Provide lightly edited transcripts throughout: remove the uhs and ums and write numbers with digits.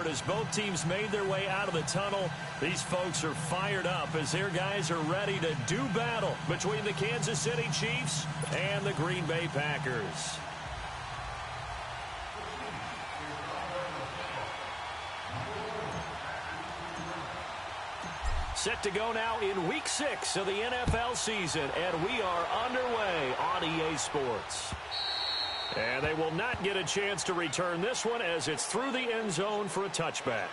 forward as both teams made their way out of the tunnel. These folks are fired up as their guys are ready to do battle between the Kansas City Chiefs and the Green Bay Packers. Set to go now in Week 6 of the NFL season, and we are underway on EA Sports. And they will not get a chance to return this one as it's through the end zone for a touchback.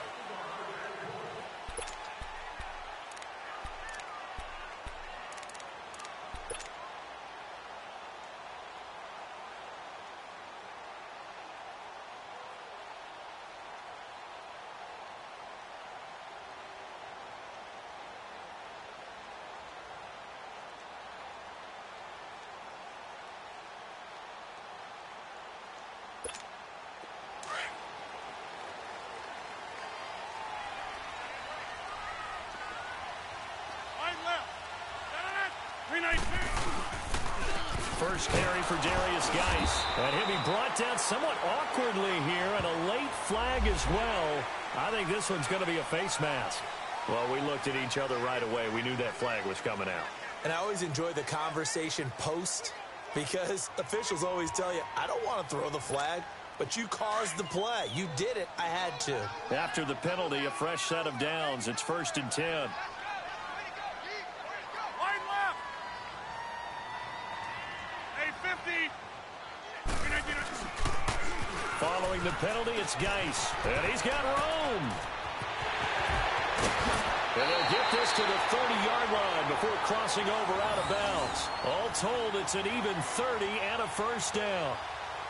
First carry for Darius Geis. And he'll be brought down somewhat awkwardly here, and a late flag as well. I think this one's going to be a face mask. Well, we looked at each other right away. We knew that flag was coming out. And I always enjoy the conversation post, because officials always tell you, I don't want to throw the flag, but you caused the play. You did it. I had to. After the penalty, a fresh set of downs. It's 1st and 10. Following the penalty, it's Geis. And he's got room. And they'll get this to the 30-yard line before crossing over out of bounds. All told, it's an even 30 and a first down.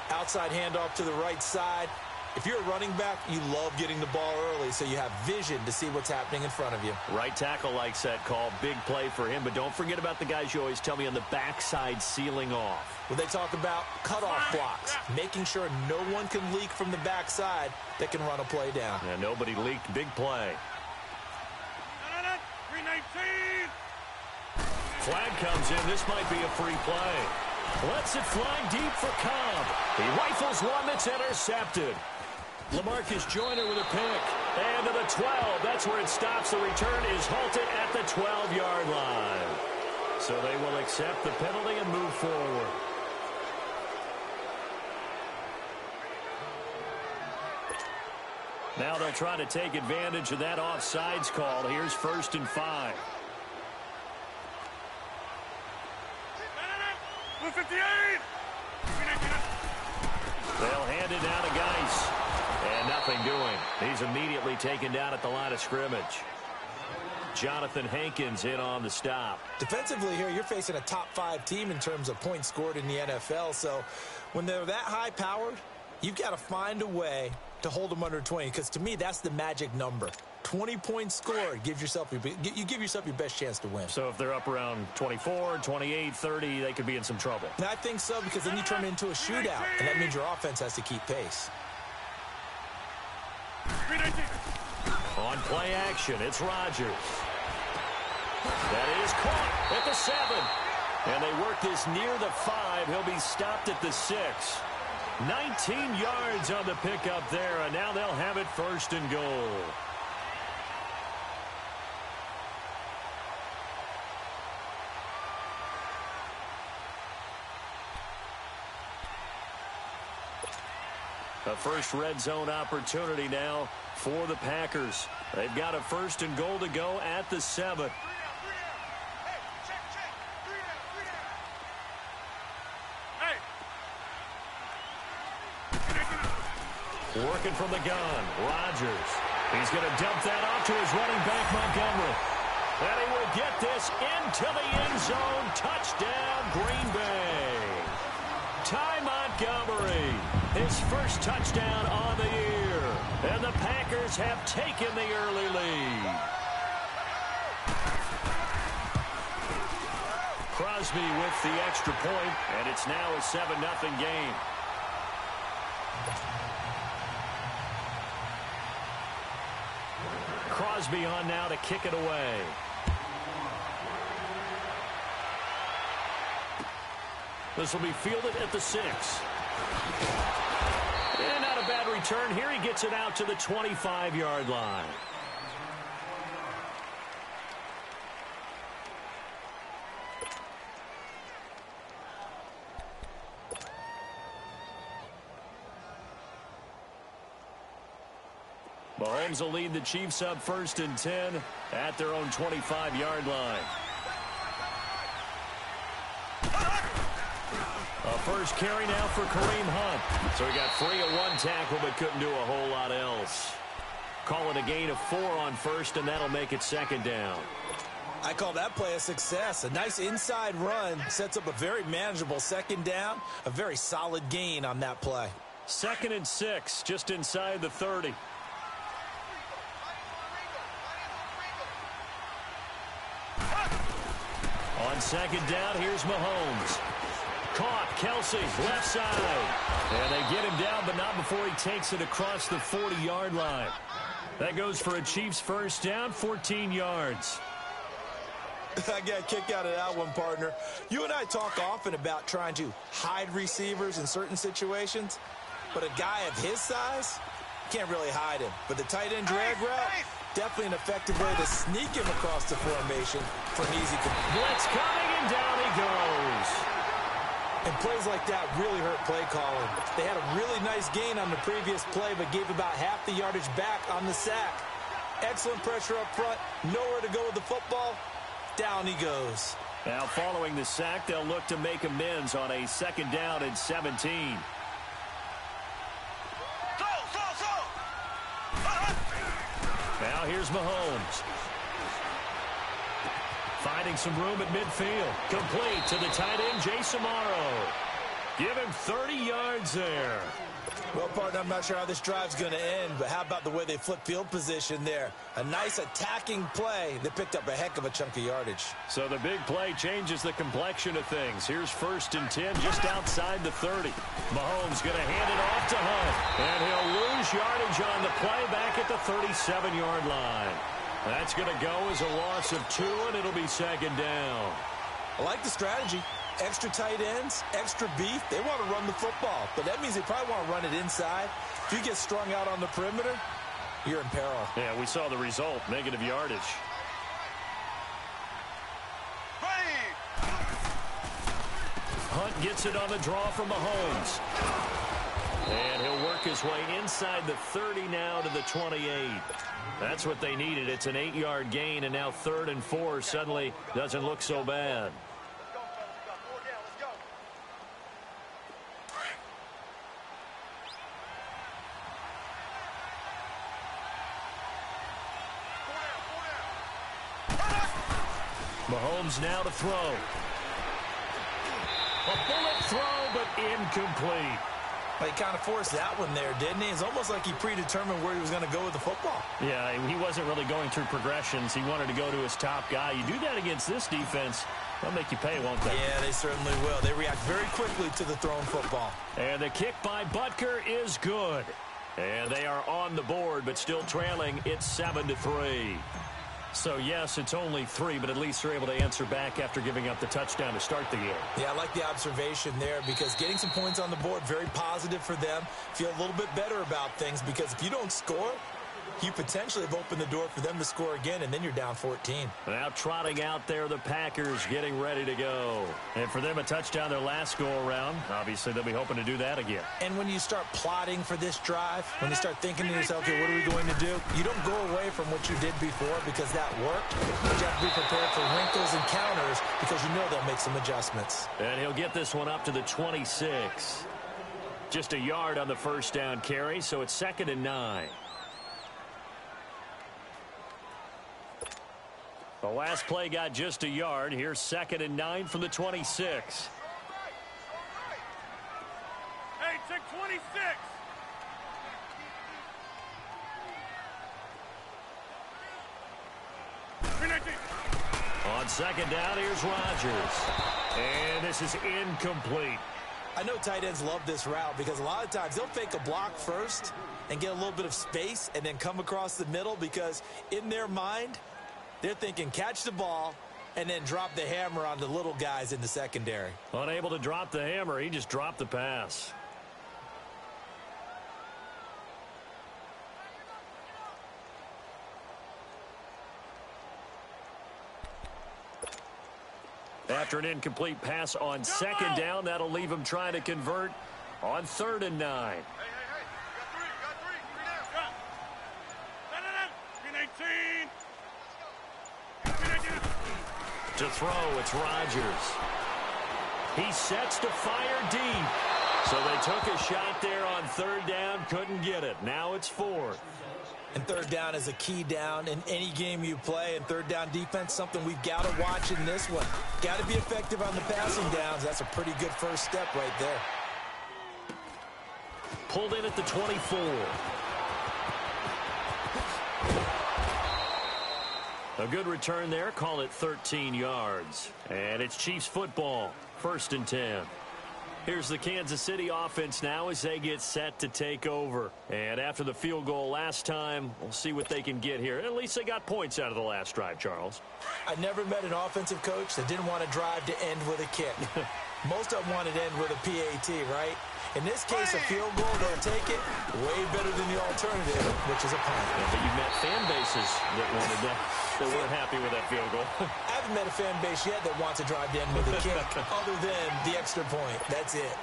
Outside handoff to the right side. If you're a running back, you love getting the ball early so you have vision to see what's happening in front of you. Right tackle likes that call. Big play for him. But don't forget about the guys you always tell me on the backside sealing off. When they talk about cutoff blocks, making sure no one can leak from the backside that can run a play down. Yeah, nobody leaked. Big play. Flag comes in. This might be a free play. Lets it fly deep for Cobb. He rifles one that's intercepted. LaMarcus Joyner with a pick. And to the 12. That's where it stops. The return is halted at the 12-yard line. So they will accept the penalty and move forward. Now they'll try to take advantage of that offsides call. Here's 1st and 5. 58. They'll hand it down to Geis. And nothing doing. He's immediately taken down at the line of scrimmage. Jonathan Hankins in on the stop. Defensively here, you're facing a top-5 team in terms of points scored in the NFL. So when they're that high-powered, you've got to find a way to hold them under 20. Because to me, that's the magic number. 20 points scored, you give yourself your best chance to win. So if they're up around 24, 28, 30, they could be in some trouble. And I think so, because then you turn it into a shootout, and that means your offense has to keep pace. On play action, it's Rodgers. That is caught at the 7. And they work this near the 5. He'll be stopped at the 6. 19 yards on the pickup there, and now they'll have it 1st and goal. A first red zone opportunity now for the Packers. They've got a 1st and goal to go at the 7. Working from the gun, Rodgers. He's going to dump that off to his running back, Montgomery. And he will get this into the end zone. Touchdown, Green Bay. Ty Montgomery, his first touchdown on the year. And the Packers have taken the early lead. Crosby with the extra point, and it's now a 7-0 game. Crosby on now to kick it away. This will be fielded at the 6. And not a bad return here. He gets it out to the 25-yard line. Mahomes will lead the Chiefs up 1st and 10 at their own 25-yard line. A first carry now for Kareem Hunt. So he got free of one tackle but couldn't do a whole lot else. Call it a gain of 4 on first, and that'll make it 2nd down. I call that play a success. A nice inside run sets up a very manageable 2nd down. A very solid gain on that play. 2nd and 6, just inside the 30. On 2nd down, here's Mahomes. Caught, Kelsey, left side. And they get him down, but not before he takes it across the 40-yard line. That goes for a Chiefs first down, 14 yards. I got a kick out of that one, partner. You and I talk often about trying to hide receivers in certain situations, but a guy of his size can't really hide him. But the tight end drag route, definitely an effective way to sneak him across the formation for an easy complete. Blitz coming, and down he goes. And plays like that really hurt play calling. They had a really nice gain on the previous play, but gave about half the yardage back on the sack. Excellent pressure up front, nowhere to go with the football. Down he goes. Now following the sack, they'll look to make amends on a 2nd down and 17. Now here's Mahomes. Finding some room at midfield. Complete to the tight end, Jason Amaro. Give him 30 yards there. Well, partner, I'm not sure how this drive's going to end, but how about the way they flip field position there? A nice attacking play that picked up a heck of a chunk of yardage. So the big play changes the complexion of things. Here's 1st and 10 just outside the 30. Mahomes going to hand it off to Hunt. And he'll lose yardage on the play back at the 37-yard line. That's going to go as a loss of 2, and it'll be 2nd down. I like the strategy. Extra tight ends, extra beef. They want to run the football, but that means they probably want to run it inside. If you get strung out on the perimeter, you're in peril. Yeah, we saw the result, negative yardage. Hunt gets it on the draw from Mahomes. And he'll work his way inside the 30 now to the 28. That's what they needed. It's an 8-yard gain, and now 3rd and 4 suddenly doesn't look so bad. Mahomes now to throw. A bullet throw, but incomplete. Well, he kind of forced that one there, didn't he? It's almost like he predetermined where he was going to go with the football. Yeah, he wasn't really going through progressions. He wanted to go to his top guy. You do that against this defense, they'll make you pay, won't they? Yeah, they certainly will. They react very quickly to the thrown football. And the kick by Butker is good. And they are on the board, but still trailing. It's 7-3. So, yes, it's only 3, but at least they're able to answer back after giving up the touchdown to start the game. Yeah, I like the observation there because getting some points on the board, very positive for them. Feel a little bit better about things because if you don't score, you potentially have opened the door for them to score again, and then you're down 14. Now trotting out there, the Packers getting ready to go. And for them, a touchdown their last go-around. Obviously, they'll be hoping to do that again. And when you start plotting for this drive, when you start thinking to yourself, okay, what are we going to do? You don't go away from what you did before because that worked. But you have to be prepared for wrinkles and counters because you know they'll make some adjustments. And he'll get this one up to the 26. Just a yard on the first down carry, so it's 2nd and 9. The last play got just a yard. Here's 2nd and 9 from the 26. Hey, check 26. On 2nd down, here's Rodgers. And this is incomplete. I know tight ends love this route because a lot of times they'll fake a block first and get a little bit of space and then come across the middle because in their mind, they're thinking catch the ball and then drop the hammer on the little guys in the secondary. Unable to drop the hammer, he just dropped the pass. After an incomplete pass on second down, that'll leave him trying to convert on 3rd and 9. Hey, got three down. To throw, it's Rodgers. He sets to fire deep. So they took a shot there on 3rd down, couldn't get it. Now it's 4th. And 3rd down is a key down in any game you play. And 3rd down defense, something we've got to watch in this one. Got to be effective on the passing downs. That's a pretty good first step right there. Pulled in at the 24. A good return there. Call it 13 yards. And it's Chiefs football. 1st and 10. Here's the Kansas City offense now as they get set to take over. And after the field goal last time, we'll see what they can get here. At least they got points out of the last drive, Charles. I never met an offensive coach that didn't want to drive to end with a kick. Most of them wanted to end with a PAT, right? In this case, a field goal, they'll take it way better than the alternative, which is a punt. Yeah, but you've met fan bases that wanted that weren't happy with that field goal. I haven't met a fan base yet that wants to drive to end with a kick other than the extra point. That's it.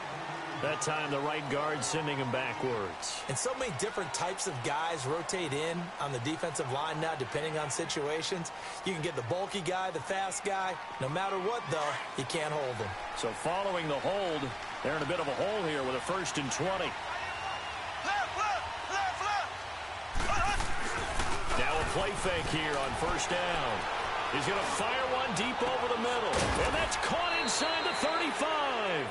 That time, the right guard sending him backwards. And so many different types of guys rotate in on the defensive line now, depending on situations. You can get the bulky guy, the fast guy. No matter what, though, you can't hold them. So following the hold, they're in a bit of a hole here with a 1st and 20. Now a play fake here on 1st down. He's going to fire one deep over the middle. And that's caught inside the 35.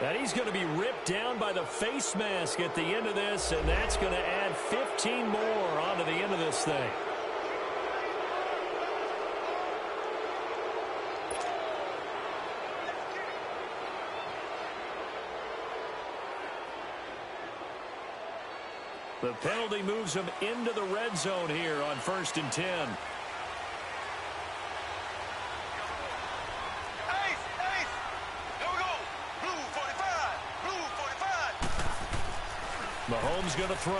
And he's going to be ripped down by the face mask at the end of this, and that's going to add 15 more onto the end of this thing. The penalty moves him into the red zone here on 1st and 10. Mahomes going to throw.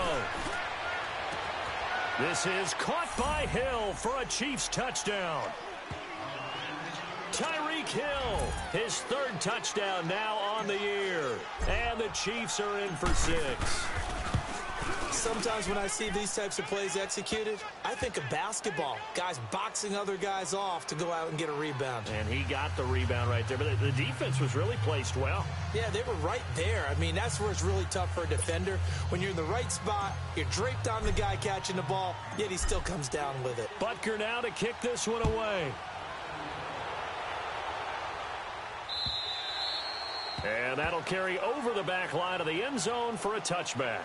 This is caught by Hill for a Chiefs touchdown. Tyreek Hill, his 3rd touchdown now on the year. And the Chiefs are in for 6. Sometimes when I see these types of plays executed, I think of basketball. Guys boxing other guys off to go out and get a rebound. And he got the rebound right there. But the defense was really placed well. Yeah, they were right there. I mean, that's where it's really tough for a defender. When you're in the right spot, you're draped on the guy catching the ball, yet he still comes down with it. Butker now to kick this one away. And that'll carry over the back line of the end zone for a touchback.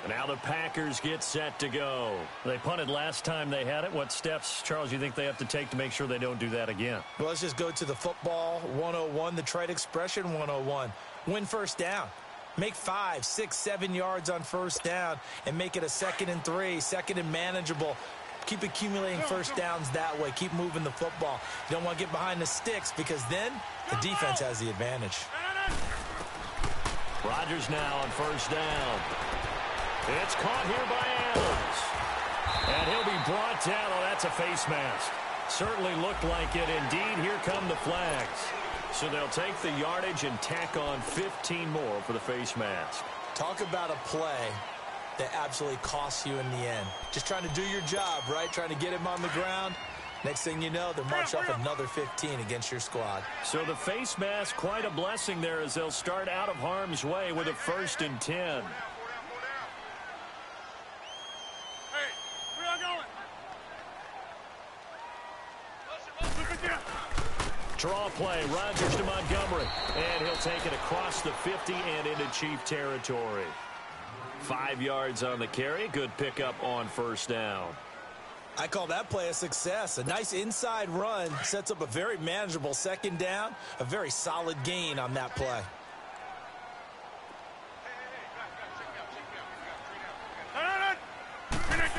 Now the Packers get set to go. They punted last time they had it. What steps, Charles, you think they have to take to make sure they don't do that again? Well, let's just go to the football 101, the trite expression 101. Win 1st down. Make 5, 6, 7 yards on 1st down and make it a 2nd and 3, 2nd and manageable. Keep accumulating 1st downs that way. Keep moving the football. You don't want to get behind the sticks because then the defense has the advantage. Rodgers now on 1st down. It's caught here by Adams. And he'll be brought down. Oh, that's a face mask. Certainly looked like it. Indeed, here come the flags. So they'll take the yardage and tack on 15 more for the face mask. Talk about a play that absolutely costs you in the end. Just trying to do your job, right? Trying to get him on the ground. Next thing you know, they'll march off another 15 against your squad. So the face mask, quite a blessing there as they'll start out of harm's way with a 1st and 10. Draw play, Rodgers to Montgomery. And he'll take it across the 50 and into Chief territory. 5 yards on the carry. Good pickup on 1st down. I call that play a success. A nice inside run sets up a very manageable 2nd down. A very solid gain on that play.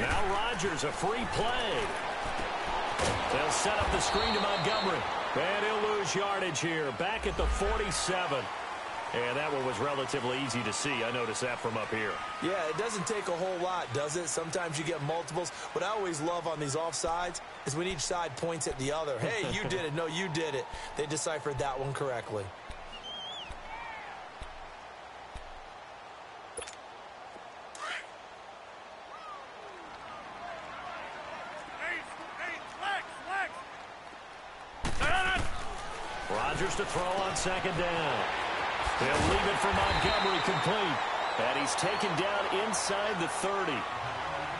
Now Rodgers, a free play. They'll set up the screen to Montgomery. And he'll lose yardage here. Back at the 47. And that one was relatively easy to see. I noticed that from up here. Yeah, it doesn't take a whole lot, does it? Sometimes you get multiples. What I always love on these offsides is when each side points at the other. Hey, you did it. No, you did it. They deciphered that one correctly. Rodgers to throw on second down. They'll leave it for Montgomery complete. And he's taken down inside the 30.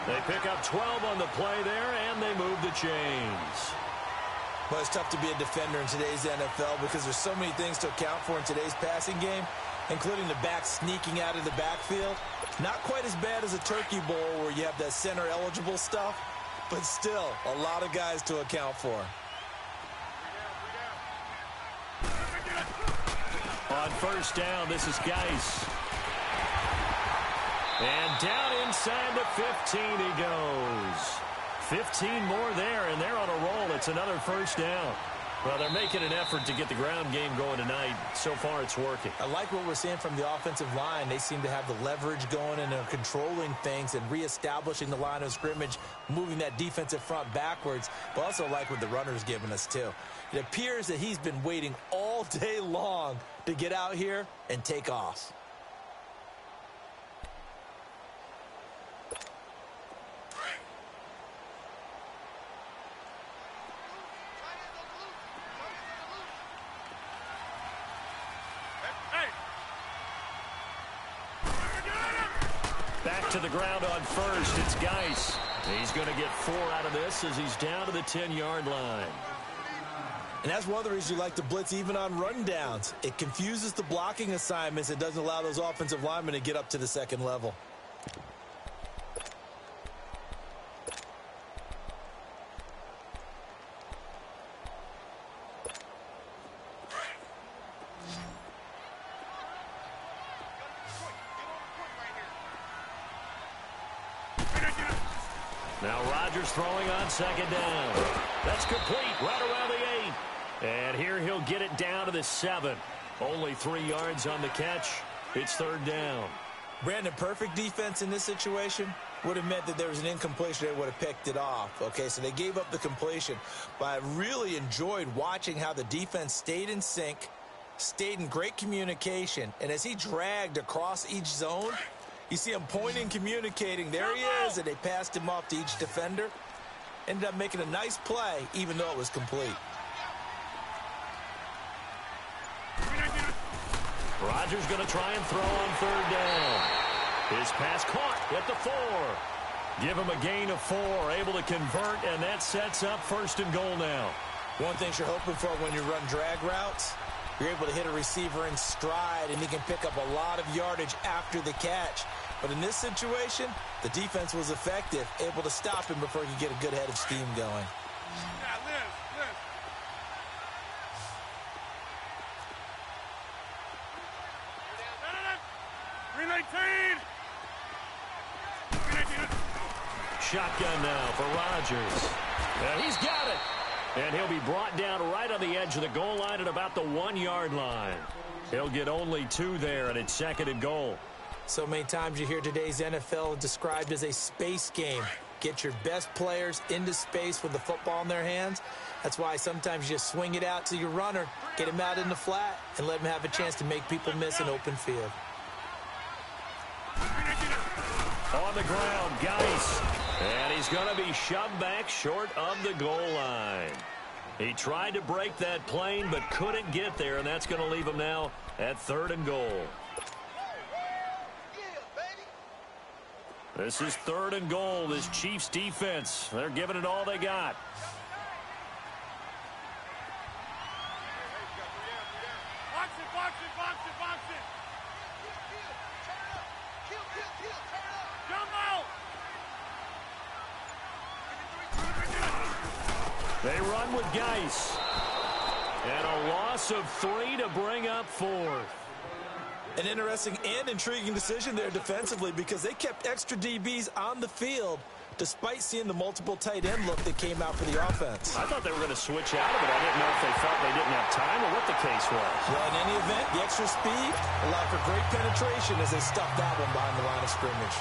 They pick up 12 on the play there, and they move the chains. Well, it's tough to be a defender in today's NFL because there's so many things to account for in today's passing game, including the back sneaking out of the backfield. Not quite as bad as a turkey bowl where you have that center-eligible stuff, but still a lot of guys to account for. On first down, this is Geis. And down inside the 15 he goes. 15 more there, and they're on a roll. It's another first down. Well, they're making an effort to get the ground game going tonight. So far, it's working. I like what we're seeing from the offensive line. They seem to have the leverage going and are controlling things and reestablishing the line of scrimmage, moving that defensive front backwards. But also like what the runner's giving us, too. It appears that he's been waiting all day long to get out here and take off. Back to the ground on first. It's Geis. He's going to get 4 out of this as he's down to the 10-yard line. And that's one of the reasons you like to blitz even on rundowns. It confuses the blocking assignments. It doesn't allow those offensive linemen to get up to the second level. Now Rodgers throwing on second down. That's complete right around the 8. And here he'll get it down to the 7. Only 3 yards on the catch. It's third down. Brandon, perfect defense in this situation would have meant that there was an incompletion. They would have picked it off. Okay, so they gave up the completion. But I really enjoyed watching how the defense stayed in sync, stayed in great communication. And as he dragged across each zone, you see him pointing, communicating. There he is, and they passed him off to each defender. Ended up making a nice play, even though it was complete. Rodgers going to try and throw on third down. His pass caught at the 4. Give him a gain of 4, able to convert, and that sets up first and goal now. One thing you're hoping for when you run drag routes, you're able to hit a receiver in stride, and he can pick up a lot of yardage after the catch. But in this situation, the defense was effective, able to stop him before he could get a good head of steam going. Shotgun now for Rodgers. And he's got it. And he'll be brought down right on the edge of the goal line at about the 1-yard line. He'll get only 2 there, and it's second and goal. So many times you hear today's NFL described as a space game. Get your best players into space with the football in their hands. That's why sometimes you just swing it out to your runner, get him out in the flat, and let him have a chance to make people miss an open field. On the ground, Geis. And he's going to be shoved back short of the goal line. He tried to break that plane but couldn't get there, and that's going to leave him now at third and goal. This is third and goal. This Chiefs defense, they're giving it all they got. They run with Geis. And a loss of 3 to bring up 4th. An interesting and intriguing decision there defensively because they kept extra DBs on the field despite seeing the multiple tight end look that came out for the offense. I thought they were going to switch out of it. I didn't know if they felt they didn't have time or what the case was. Well, in any event, the extra speed allowed for great penetration as they stuffed that one behind the line of scrimmage.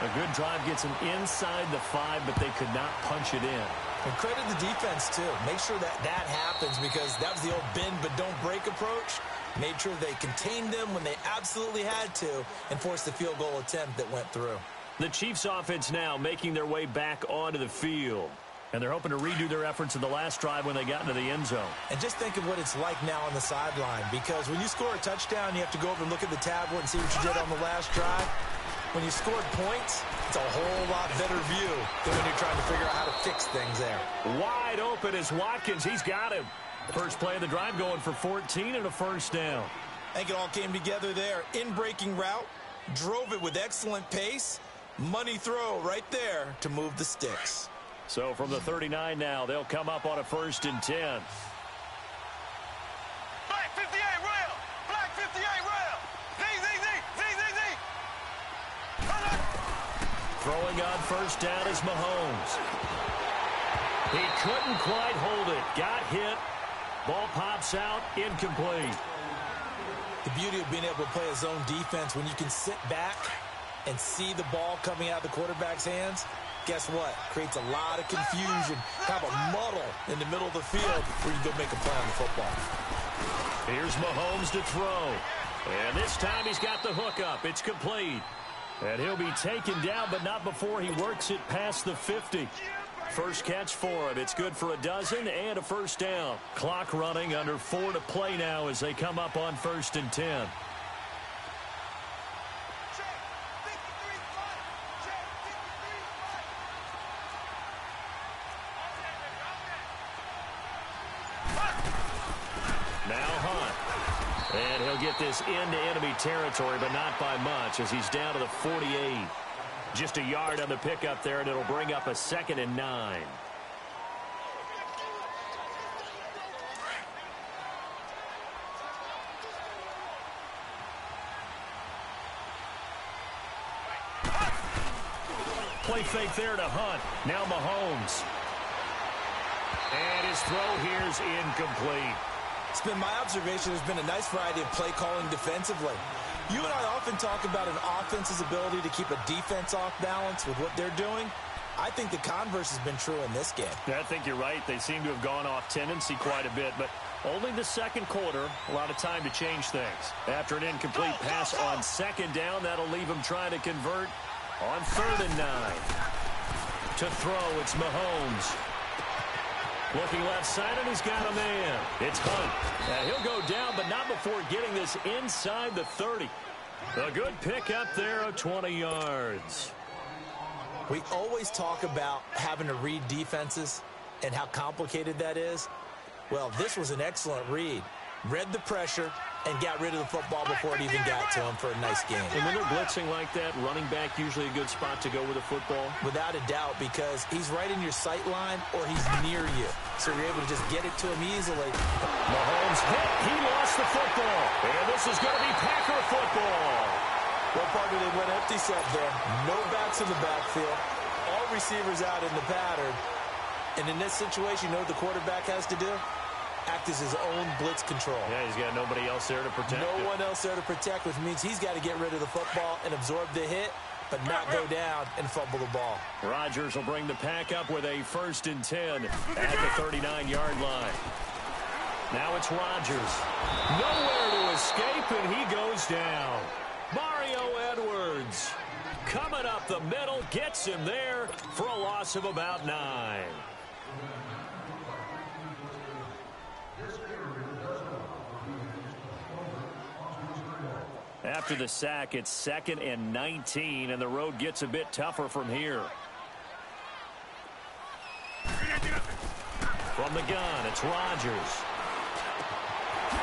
A good drive gets them inside the 5, but they could not punch it in. And credit the defense, too. Make sure that that happens because that was the old bend but don't break approach. Made sure they contained them when they absolutely had to and forced the field goal attempt that went through. The Chiefs offense now making their way back onto the field. And they're hoping to redo their efforts in the last drive when they got into the end zone. And just think of what it's like now on the sideline because when you score a touchdown, you have to go over and look at the tablet and see what you did on the last drive. When you scored points, it's a whole lot better view than when you're trying to figure out how to fix things there. Wide open is Watkins. He's got him. First play of the drive going for 14 and a first down. I think it all came together there. In-breaking route, drove it with excellent pace. Money throw right there to move the sticks. So from the 39 now, they'll come up on a 1st and 10. Black 58 rail. Black 58 rail. Z. Throwing on first down is Mahomes. He couldn't quite hold it. Got hit. Ball pops out. Incomplete. The beauty of being able to play a zone defense when you can sit back and see the ball coming out of the quarterback's hands, guess what? Creates a lot of confusion. Have a muddle in the middle of the field where you go make a play on the football. Here's Mahomes to throw. And this time he's got the hook up. It's complete. And he'll be taken down, but not before he works it past the 50. First catch for him. It's good for a dozen and a first down. Clock running under 4 to play now as they come up on 1st and 10. And he'll get this into enemy territory, but not by much as he's down to the 48. Just a yard on the pickup there, and it'll bring up a 2nd and 9. Play fake there to Hunt. Now Mahomes. And his throw here's incomplete. It's been my observation there's been a nice variety of play calling defensively. You and I often talk about an offense's ability to keep a defense off balance with what they're doing. I think the converse has been true in this game. Yeah, I think you're right. They seem to have gone off tendency quite a bit, but only the second quarter, a lot of time to change things. After an incomplete pass on 2nd down, that'll leave them trying to convert on 3rd and 9. To throw, it's Mahomes. Looking left side, and he's got a man. It's Hunt. He'll go down, but not before getting this inside the 30. A good pickup there of 20 yards. We always talk about having to read defenses and how complicated that is. Well, this was an excellent read. Read the pressure and got rid of the football before it even got to him for a nice game. And when they're blitzing like that, running back usually a good spot to go with the football? Without a doubt, because he's right in your sight line or he's near you. So you're able to just get it to him easily. Mahomes hit. He lost the football. And this is going to be Packer football. What part did they went empty set there? No backs in the backfield. All receivers out in the pattern. And in this situation, you know what the quarterback has to do? Act as his own blitz control. Yeah, he's got nobody else there to protect No one else there to protect, which means he's got to get rid of the football and absorb the hit, but not go down and fumble the ball. Rodgers will bring the pack up with a 1st and 10 at the 39-yard line. Now it's Rodgers. Nowhere to escape, and he goes down. Mario Edwards coming up the middle, gets him there for a loss of about 9. After the sack, it's 2nd and 19, and the road gets a bit tougher from here. From the gun, it's Rodgers.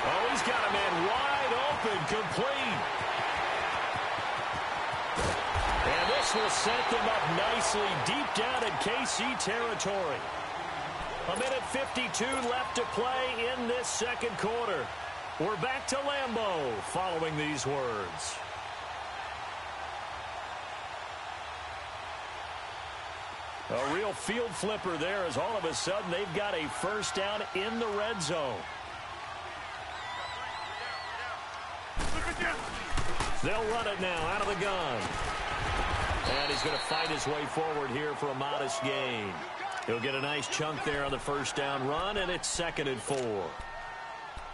Oh, he's got a man wide open, complete. And this will set them up nicely deep down in KC territory. 1:52 left to play in this 2nd quarter. We're back to Lambeau following these words. A real field flipper there as all of a sudden they've got a first down in the red zone. They'll run it now out of the gun. And he's going to fight his way forward here for a modest gain. He'll get a nice chunk there on the first down run, and it's 2nd and 4.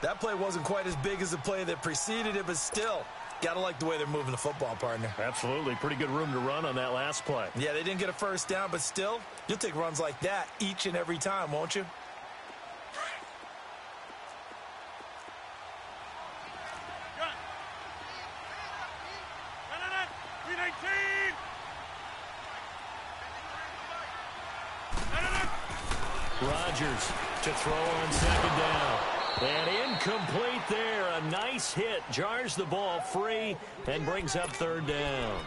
That play wasn't quite as big as the play that preceded it, but still, got to like the way they're moving the football, partner. Absolutely. Pretty good room to run on that last play. Yeah, they didn't get a first down, but still, you'll take runs like that each and every time, won't you? Rodgers to throw on 2nd down. And incomplete there. A nice hit. Jars the ball free and brings up 3rd down.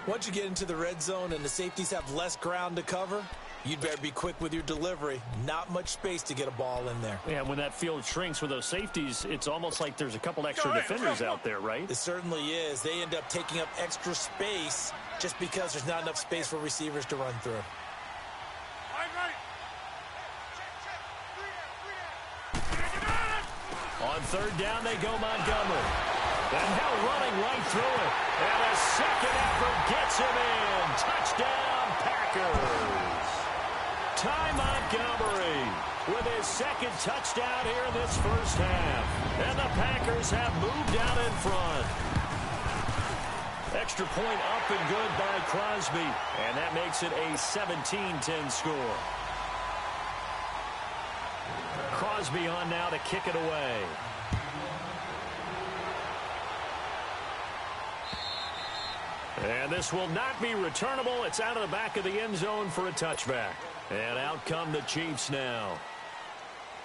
Once you get into the red zone and the safeties have less ground to cover, you'd better be quick with your delivery. Not much space to get a ball in there. Yeah, when that field shrinks with those safeties, it's almost like there's a couple extra defenders out there, right? It certainly is. They end up taking up extra space just because there's not enough space for receivers to run through. On 3rd down, they go Montgomery. And now running right through it. And a second effort gets him in. Touchdown, Packers. Ty Montgomery with his 2nd touchdown here in this first half. And the Packers have moved out in front. Extra point up and good by Crosby. And that makes it a 17-10 score. Crosby on now to kick it away. And this will not be returnable. It's out of the back of the end zone for a touchback. And out come the Chiefs now.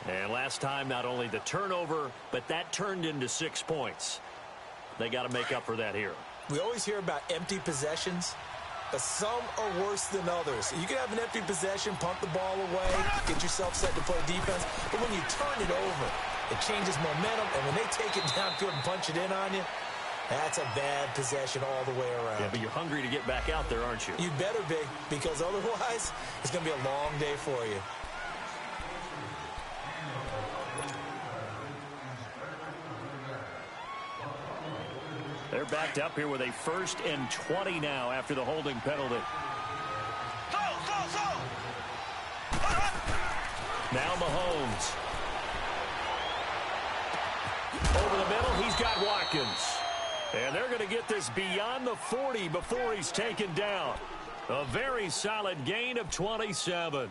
And last time, not only the turnover, but that turned into 6 points. They got to make up for that here. We always hear about empty possessions, but some are worse than others. You can have an empty possession, punt the ball away, get yourself set to play defense, but when you turn it over, it changes momentum, and when they take it downfield and punch it in on you, that's a bad possession all the way around. Yeah, but you're hungry to get back out there, aren't you? You better be, because otherwise, it's going to be a long day for you. They're backed up here with a 1st and 20 now after the holding penalty. Now Mahomes. Over the middle, he's got Watkins. And they're going to get this beyond the 40 before he's taken down. A very solid gain of 27.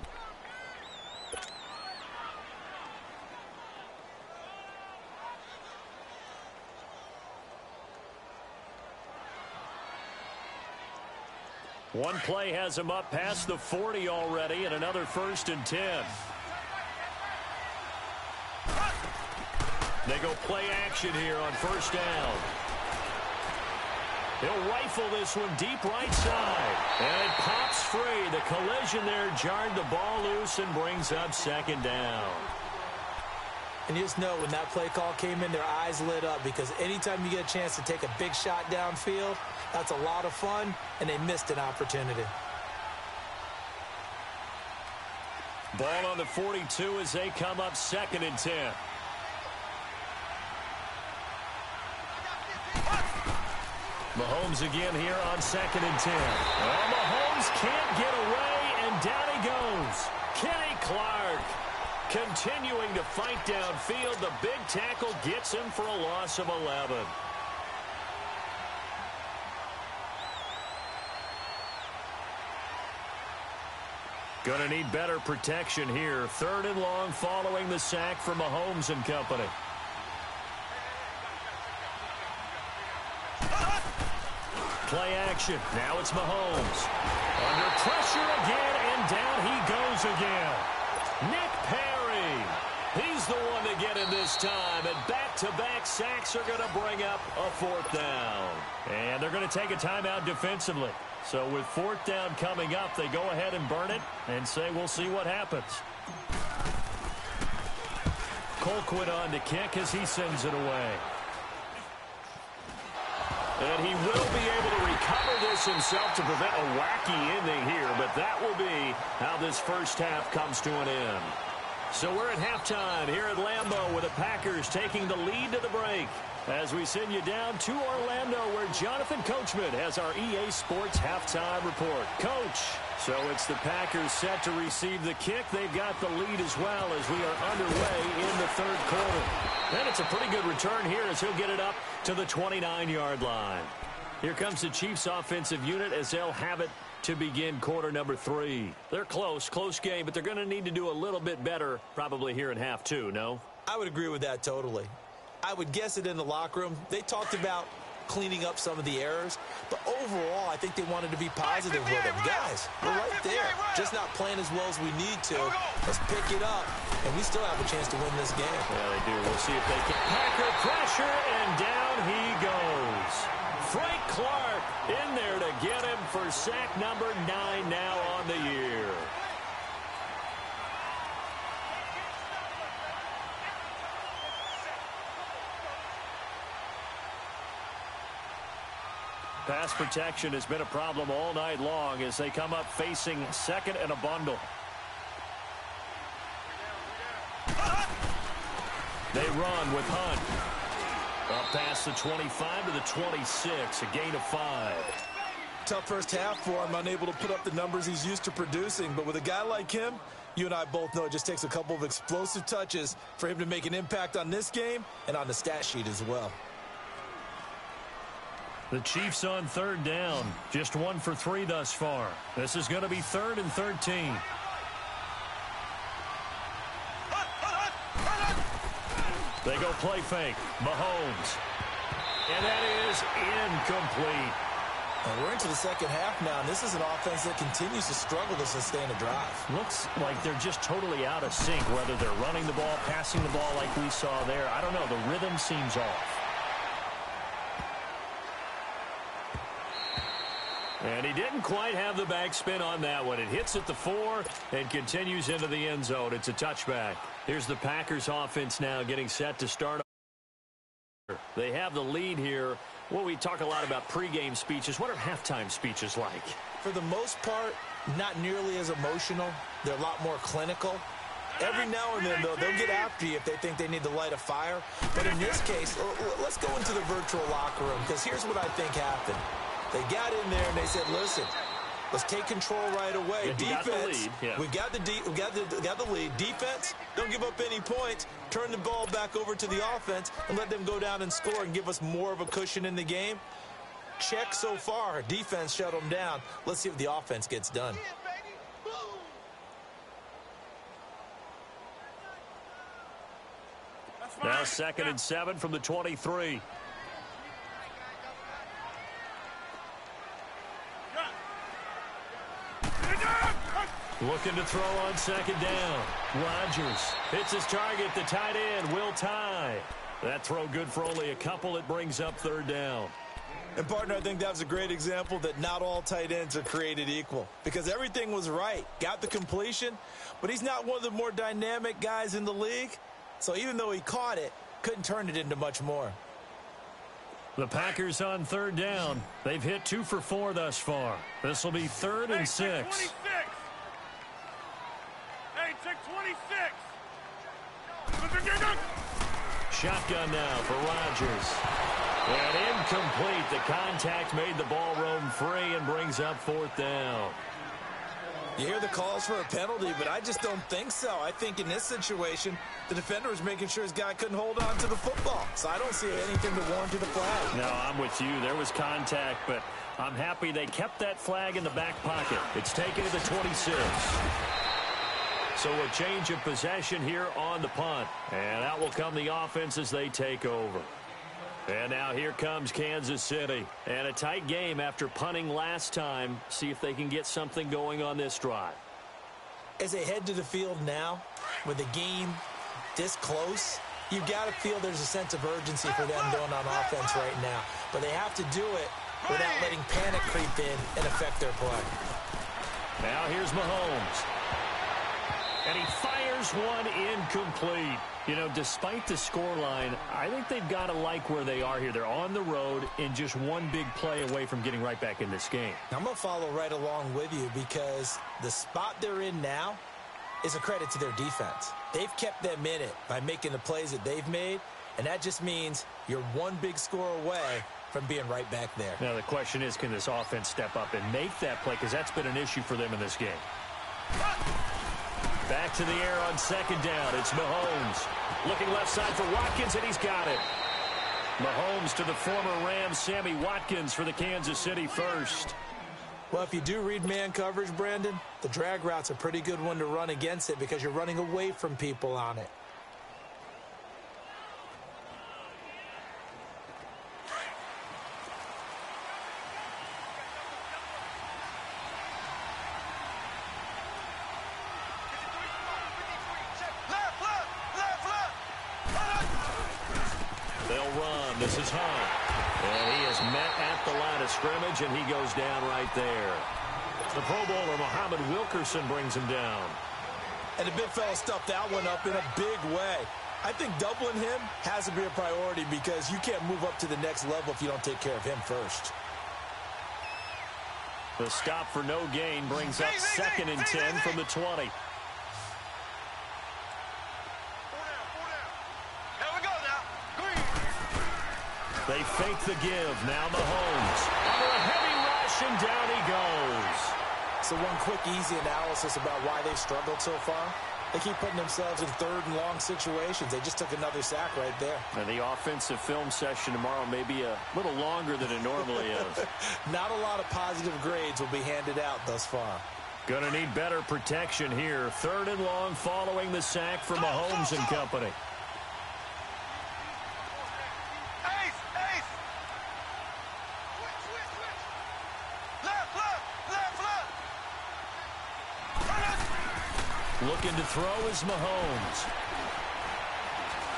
One play has him up past the 40 already, and another 1st and 10. They go play action here on 1st down. He'll rifle this one deep right side. And it pops free. The collision there jarred the ball loose and brings up 2nd down. And you just know when that play call came in, their eyes lit up, because anytime you get a chance to take a big shot downfield, that's a lot of fun, and they missed an opportunity. Ball on the 42 as they come up 2nd and 10. Mahomes again here on 2nd and 10. Well, Mahomes can't get away, and down he goes. Kenny Clark continuing to fight downfield. The big tackle gets him for a loss of 11. Going to need better protection here. 3rd and long following the sack from Mahomes and company. Play action. Now it's Mahomes. Under pressure again, and down he goes again. Nick Perry. He's the one to get him this time, and back-to-back sacks are going to bring up a 4th down. And they're going to take a timeout defensively. So with 4th down coming up, they go ahead and burn it and say we'll see what happens. Colquitt on to kick as he sends it away. And he will be able to recover this himself to prevent a wacky ending here, but that will be how this first half comes to an end. So we're at halftime here at Lambeau with the Packers taking the lead to the break. As we send you down to Orlando where Jonathan Coachman has our EA Sports halftime report. Coach, so it's the Packers set to receive the kick. They've got the lead as well as we are underway in the third quarter. And it's a pretty good return here as he'll get it up to the 29-yard line. Here comes the Chiefs offensive unit as they'll have it to begin quarter number 3. They're close game, but they're going to need to do a little bit better probably here in half 2, no? I would agree with that totally. I would guess it in the locker room. They talked about cleaning up some of the errors, but overall, I think they wanted to be positive with them. Guys, we're right there. Just not playing as well as we need to. Let's pick it up, and we still have a chance to win this game. Yeah, they do. We'll see if they can. Packer pressure, and down he goes. Frank Clark in there to get him for sack number 9 now on the year. Pass protection has been a problem all night long as they come up facing second and a bundle. They run with Hunt. Up past the 25 to the 26, a gain of 5. Tough first half for him, unable to put up the numbers he's used to producing. But with a guy like him, you and I both know it just takes a couple of explosive touches for him to make an impact on this game and on the stat sheet as well. The Chiefs on third down. Just 1 for 3 thus far. This is going to be 3rd and 13. They go play fake. Mahomes. And that is incomplete. And we're into the second half now, and this is an offense that continues to struggle to sustain a drive. Looks like they're just totally out of sync, whether they're running the ball, passing the ball like we saw there. I don't know. The rhythm seems off. And he didn't quite have the backspin on that one. It hits at the 4 and continues into the end zone. It's a touchback. Here's the Packers offense now getting set to start. They have the lead here. Well, we talk a lot about pregame speeches. What are halftime speeches like? For the most part, not nearly as emotional. They're a lot more clinical. Every now and then, though, they'll get after you if they think they need to light a fire. But in this case, let's go into the virtual locker room, because here's what I think happened. They got in there and they said, listen, let's take control right away. Defense, we got the lead. Defense, don't give up any points. Turn the ball back over to the offense and let them go down and score and give us more of a cushion in the game. Check so far. Defense shut them down. Let's see if the offense gets done. Now 2nd and 7 from the 23. Looking to throw on 2nd down. Rodgers hits his target. The tight end will tie. That throw good for only a couple. It brings up 3rd down. And, partner, I think that was a great example that not all tight ends are created equal, because everything was right. Got the completion, but he's not one of the more dynamic guys in the league. So even though he caught it, couldn't turn it into much more. The Packers on 3rd down. They've hit 2 for 4 thus far. This will be 3rd and 6. Hey, check 26. Shotgun now for Rodgers. And incomplete. The contact made the ball roam free and brings up 4th down. You hear the calls for a penalty, but I just don't think so. I think in this situation, the defender was making sure his guy couldn't hold on to the football. So I don't see anything to warrant the flag. No, I'm with you. There was contact, but I'm happy they kept that flag in the back pocket. It's taken to the 26. So a change of possession here on the punt. And out will come the offense as they take over. And now here comes Kansas City. And a tight game after punting last time. See if they can get something going on this drive. As they head to the field now, with the game this close, you've got to feel there's a sense of urgency for them going on offense right now. But they have to do it without letting panic creep in and affect their play. Now here's Mahomes. And he fires one incomplete. You know, despite the scoreline, I think they've got to like where they are here. They're on the road and just one big play away from getting right back in this game. I'm going to follow right along with you because the spot they're in now is a credit to their defense. They've kept them in it by making the plays that they've made, and that just means you're one big score away from being right back there. Now, the question is, can this offense step up and make that play? Because that's been an issue for them in this game. Back to the air on second down. It's Mahomes. Looking left side for Watkins, and he's got it. Mahomes to the former Rams, Sammy Watkins for the Kansas City first. Well, if you do read man coverage, Brandon, the drag route's a pretty good one to run against it because you're running away from people on it. This is Hunt. And he is met at the line of scrimmage, and he goes down right there. The Pro Bowler, Muhammad Wilkerson, brings him down. And the big fella stuffed that one up in a big way. I think doubling him has to be a priority because you can't move up to the next level if you don't take care of him first. The stop for no gain brings up second and 10 from the 20. They fake the give. Now Mahomes. Under a heavy rush, and down he goes. So one quick, easy analysis about why they've struggled so far. They keep putting themselves in third and long situations. They just took another sack right there. And the offensive film session tomorrow may be a little longer than it normally is. Not a lot of positive grades will be handed out thus far. Gonna need better protection here. Third and long following the sack for Mahomes and company. Looking to throw is Mahomes.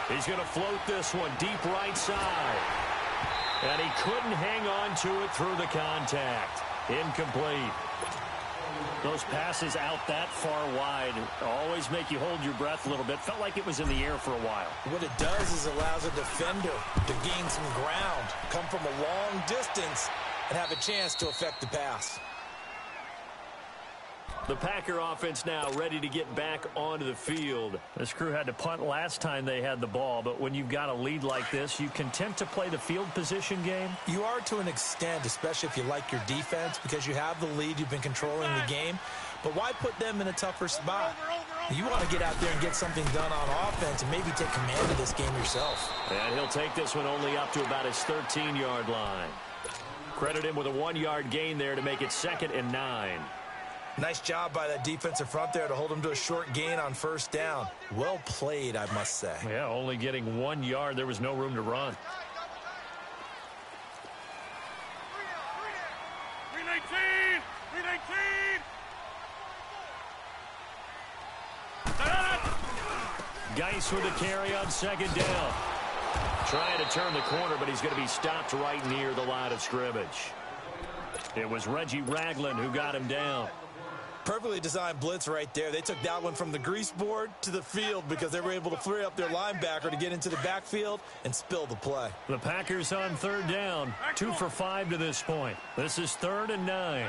He's going to float this one deep right side. And he couldn't hang on to it through the contact. Incomplete. Those passes out that far wide always make you hold your breath a little bit. Felt like it was in the air for a while. What it does is allows a defender to gain some ground, come from a long distance, and have a chance to affect the pass. The Packer offense now ready to get back onto the field. This crew had to punt last time they had the ball, but when you've got a lead like this, you content to play the field position game? You are to an extent, especially if you like your defense, because you have the lead, you've been controlling the game. But why put them in a tougher spot? You want to get out there and get something done on offense and maybe take command of this game yourself. And he'll take this one only up to about his 13-yard line. Credit him with a 1-yard gain there to make it 2nd and 9. Nice job by that defensive front there to hold him to a short gain on first down. Well played, I must say. Yeah, only getting 1 yard. There was no room to run. 319! 319! Geis with a carry on second down. Trying to turn the corner, but he's going to be stopped right near the line of scrimmage. It was Reggie Ragland who got him down. Perfectly designed blitz right there. They took that one from the grease board to the field because they were able to free up their linebacker to get into the backfield and spill the play. The Packers on third down. 2 for 5 to this point. This is 3rd and 9.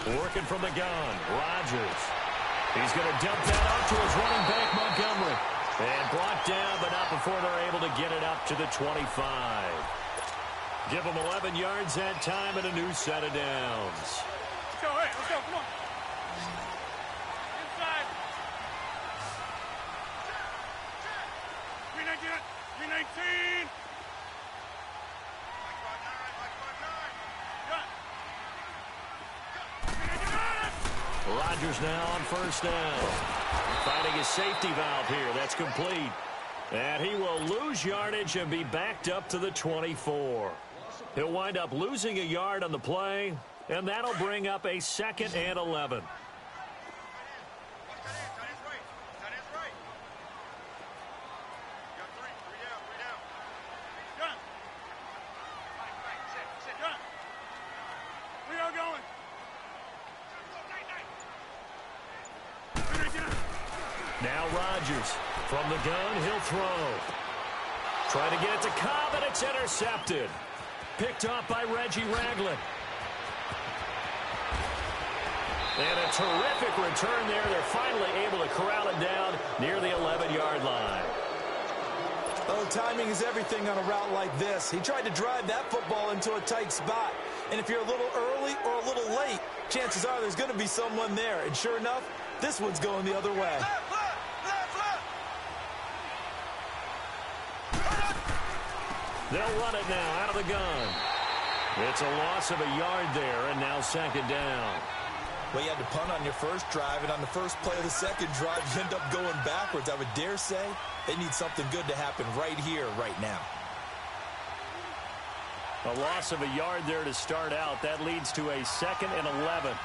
319! Working from the gun. Rodgers. He's going to dump that off to his running back, Montgomery. And brought down, but not before they're able to get it up to the 25. Give them 11 yards that time and a new set of downs. Let's go, hey, let's go, come on. Inside. 319. Rodgers now on first down. Finding his safety valve here. That's complete. And he will lose yardage and be backed up to the 24. He'll wind up losing a yard on the play, and that'll bring up a 2nd and 11. Now Rodgers. From the gun, he'll throw. Trying to get it to Cobb, and it's intercepted. Picked off by Reggie Ragland. And a terrific return there. They're finally able to corral it down near the 11-yard line. Oh, timing is everything on a route like this. He tried to drive that football into a tight spot. And if you're a little early or a little late, chances are there's going to be someone there. And sure enough, this one's going the other way. They'll run it now out of the gun. It's a loss of a yard there, and now second down. Well, you had to punt on your first drive, and on the first play of the second drive, you end up going backwards. I would dare say they need something good to happen right here, right now. A loss of a yard there to start out. That leads to a 2nd and 11.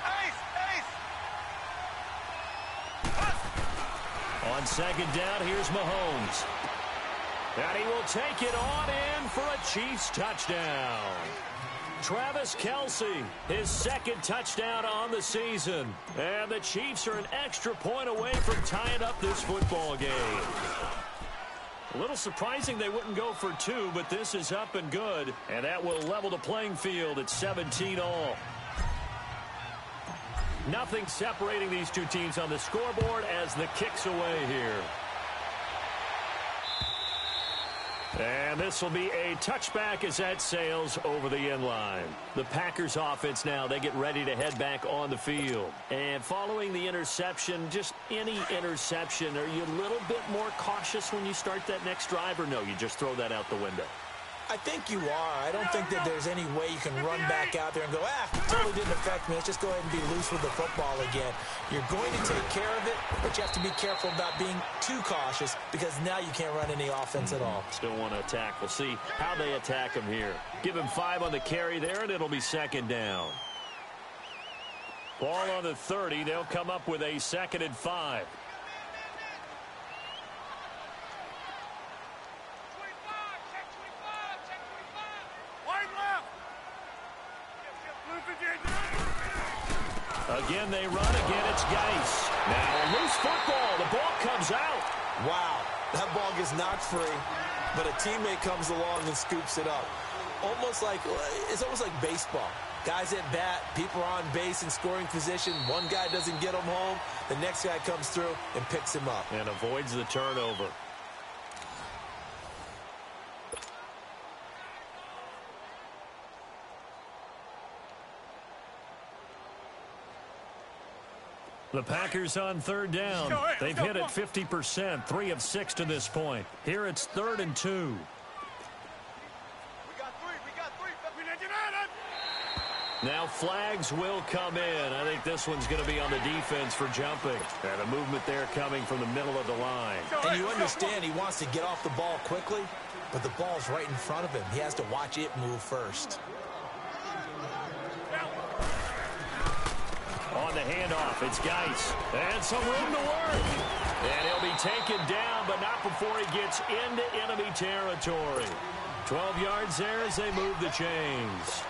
On second down, here's Mahomes. And he will take it on in for a Chiefs touchdown. Travis Kelce, his 2nd touchdown on the season. And the Chiefs are an extra point away from tying up this football game. A little surprising they wouldn't go for 2, but this is up and good. And that will level the playing field at 17-all. Nothing separating these two teams on the scoreboard as the kick's away here. And this will be a touchback as that sails over the end line. The Packers offense now, they get ready to head back on the field. And following the interception, just any interception, are you a little bit more cautious when you start that next drive, or no, you just throw that out the window? I think you are. I don't think that there's any way you can run back out there and go, totally didn't affect me. Let's just go ahead and be loose with the football again. You're going to take care of it, but you have to be careful about being too cautious because now you can't run any offense at all. Still want to attack. We'll see how they attack him here. Give him 5 on the carry there, and it'll be second down. Ball on the 30. They'll come up with a 2nd and 5. Again, they run. Again, it's Geis. Now a loose football. The ball comes out. Wow, that ball gets knocked free, but a teammate comes along and scoops it up. It's almost like baseball. Guys at bat, people are on base in scoring position. One guy doesn't get him home. The next guy comes through and picks him up. And avoids the turnover. The Packers on 3rd down. They've hit it 50%, 3 of 6 to this point. Here it's 3rd and 2. We got three. Now flags will come in. I think this one's going to be on the defense for jumping. And a movement there coming from the middle of the line. And you understand he wants to get off the ball quickly, but the ball's right in front of him. He has to watch it move first. On the handoff, it's Geis. And some room to work. And he'll be taken down, but not before he gets into enemy territory. 12 yards there as they move the chains.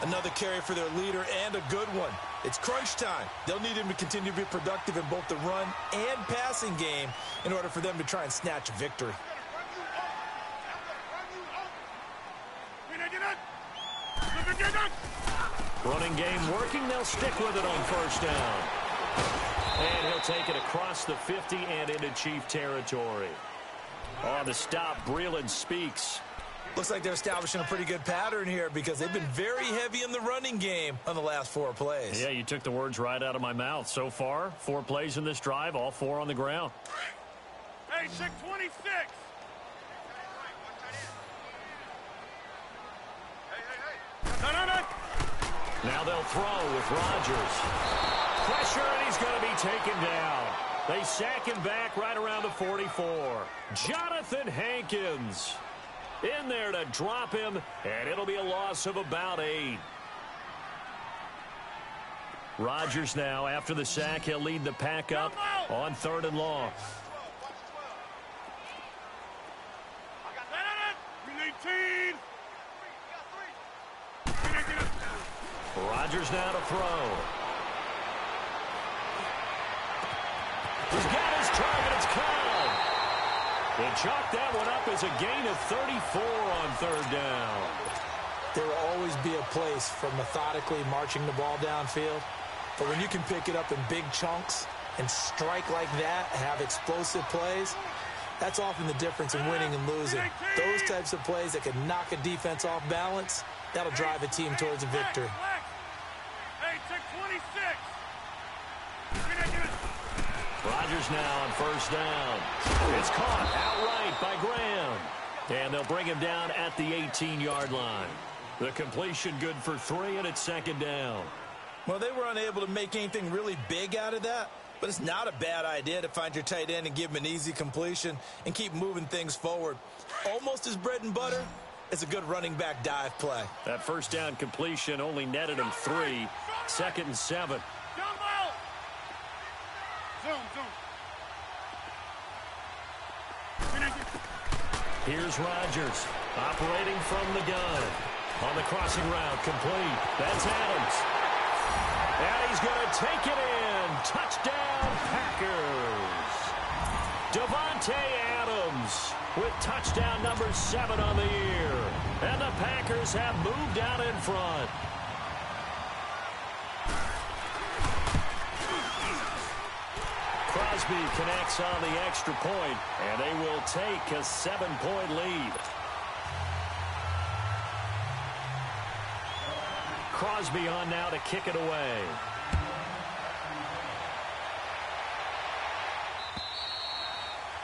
Another carry for their leader and a good one. It's crunch time. They'll need him to continue to be productive in both the run and passing game in order for them to try and snatch victory. Running game working. They'll stick with it on 1st down. And he'll take it across the 50 and into Chief territory. On the stop, Breeland speaks. Looks like they're establishing a pretty good pattern here because they've been very heavy in the running game on the last 4 plays. Yeah, you took the words right out of my mouth. So far, 4 plays in this drive, all 4 on the ground. Hey, 626. No. Now they'll throw with Rodgers. Pressure, and he's going to be taken down. They sack him back right around the 44. Jonathan Hankins in there to drop him, and it'll be a loss of about 8. Rodgers now, after the sack, he'll lead the pack up on 3rd and long. Rodgers now to throw. He's got his target. It's come. They chalk that one up as a gain of 34 on third down. There will always be a place for methodically marching the ball downfield. But when you can pick it up in big chunks and strike like that, have explosive plays, that's often the difference in winning and losing. Those types of plays that can knock a defense off balance, that'll drive a team towards a victory. Hey, check 26. Rodgers now on first down. It's caught outright by Graham. And they'll bring him down at the 18-yard line. The completion good for 3, and it's second down. Well, they were unable to make anything really big out of that, but it's not a bad idea to find your tight end and give him an easy completion and keep moving things forward. Almost as bread and butter as a good running back dive play. That first down completion only netted him 3. Second and 7. Here's Rodgers operating from the gun. On the crossing route, complete. That's Adams. And he's going to take it in. Touchdown, Packers. Davante Adams with touchdown number 7 on the year. And the Packers have moved out in front. Crosby connects on the extra point, and they will take a 7-point lead. Crosby on now to kick it away.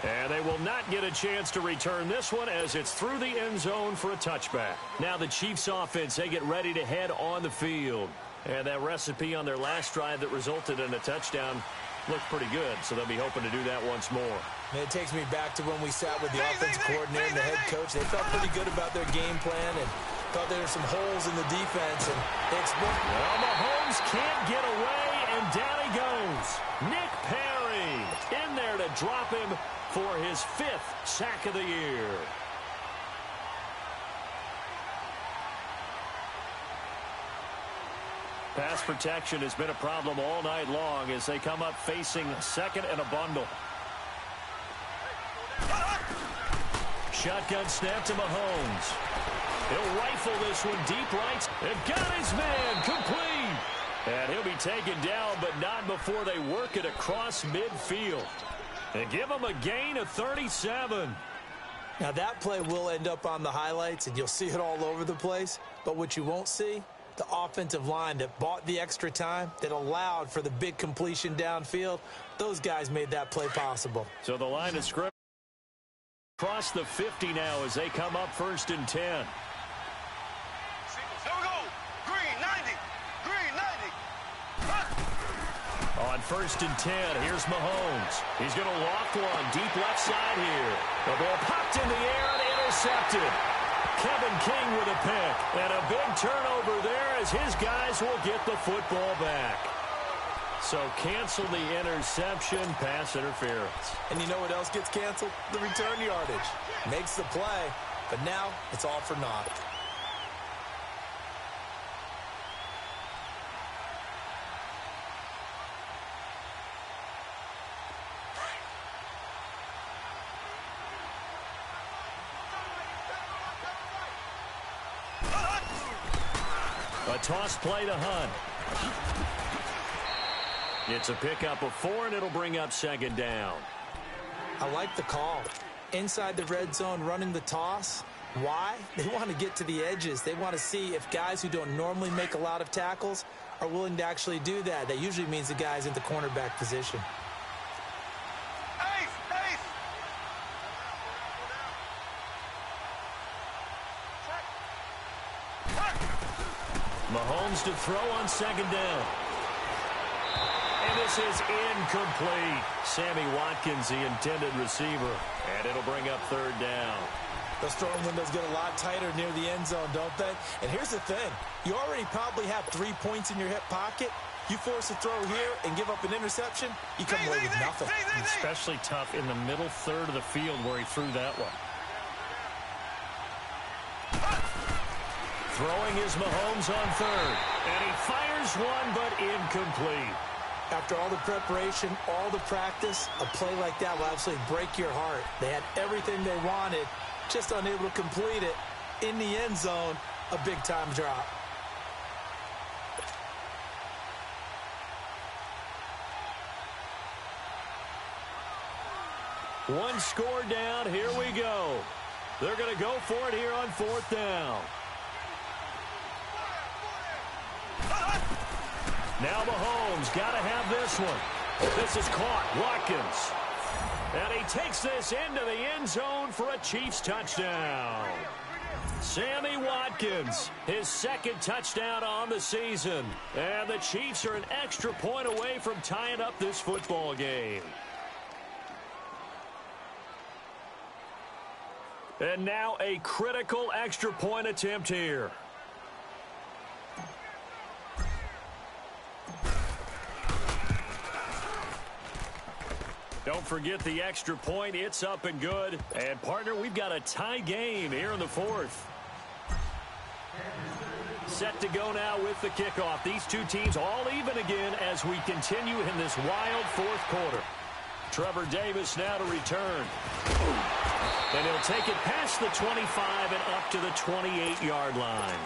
And they will not get a chance to return this one as it's through the end zone for a touchback. Now the Chiefs offense, they get ready to head on the field. And that recipe on their last drive that resulted in a touchdown looked pretty good, so they'll be hoping to do that once more. And it takes me back to when we sat with the offensive coordinator and the head coach. They felt pretty good about their game plan and thought there were some holes in the defense. And they well, Mahomes can't get away, and down he goes. Nick Perry in there to drop him for his 5th sack of the year. Pass protection has been a problem all night long as they come up facing second and a bundle. Shotgun snap to Mahomes. He'll rifle this one deep right. They've got his man complete. And he'll be taken down, but not before they work it across midfield. They give him a gain of 37. Now that play will end up on the highlights, and you'll see it all over the place. But what you won't see, the offensive line that bought the extra time, that allowed for the big completion downfield, those guys made that play possible. So the line of scrimmage across the 50 now as they come up 1st and 10. Here we go. Green 90. Green 90. On 1st and 10, here's Mahomes. He's going to loft one deep left side here. The ball popped in the air and intercepted. Kevin King with a pick, and a big turnover there as his guys will get the football back. So cancel the interception, pass interference. And you know what else gets canceled? The return yardage. Makes the play, but now it's all for naught. A toss play to Hunt. It's a pickup of 4, and it'll bring up 2nd down. I like the call. Inside the red zone, running the toss. Why? They want to get to the edges. They want to see if guys who don't normally make a lot of tackles are willing to actually do that. That usually means the guy's in the cornerback position. Mahomes to throw on 2nd down. And this is incomplete. Sammy Watkins, the intended receiver. And it'll bring up 3rd down. Those throwing windows get a lot tighter near the end zone, don't they? And here's the thing. You already probably have 3 points in your hip pocket. You force a throw here and give up an interception, you come away with nothing. Especially tough in the middle third of the field where he threw that one. Throwing is Mahomes on 3rd. And he fires one, but incomplete. After all the preparation, all the practice, a play like that will absolutely break your heart. They had everything they wanted, just unable to complete it. In the end zone, a big-time drop. One score down. Here we go. They're going to go for it here on 4th down. Now Mahomes got to have this one. This is caught. Watkins. And he takes this into the end zone for a Chiefs touchdown. Sammy Watkins, his 2nd touchdown on the season. And the Chiefs are an extra point away from tying up this football game. And now a critical extra point attempt here. Don't forget the extra point. It's up and good. And, partner, we've got a tie game here in the 4th. Set to go now with the kickoff. These two teams all even again as we continue in this wild 4th quarter. Trevor Davis now to return. And he'll take it past the 25 and up to the 28-yard line.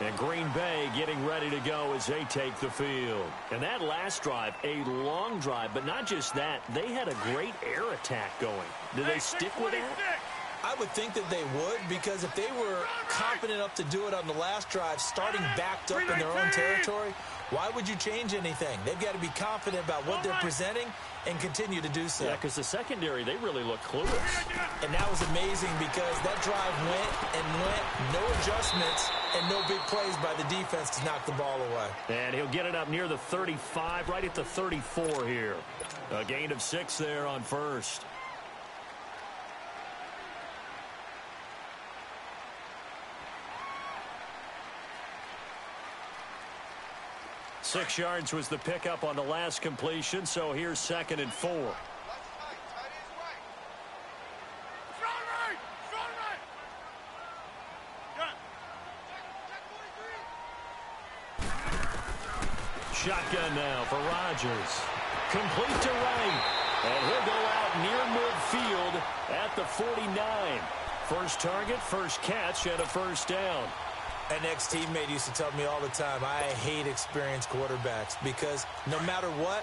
And Green Bay getting ready to go as they take the field. And that last drive, a long drive, but not just that. They had a great air attack going. Do they stick with that? I would think that they would, because if they were confident enough to do it on the last drive, starting backed up in their own territory, why would you change anything? They've got to be confident about what they're presenting and continue to do so. Yeah, because the secondary, they really look clueless. And that was amazing because that drive went and went, no adjustments, and no big plays by the defense to knock the ball away. And he'll get it up near the 35, right at the 34 here. A gain of 6 there on 1st. Six yards was the pickup on the last completion, so here's 2nd and 4. Shotgun now for Rodgers. Complete to right. And he'll go out near midfield at the 49. First target, first catch, and a 1st down. An ex-teammate used to tell me all the time, I hate experienced quarterbacks because no matter what,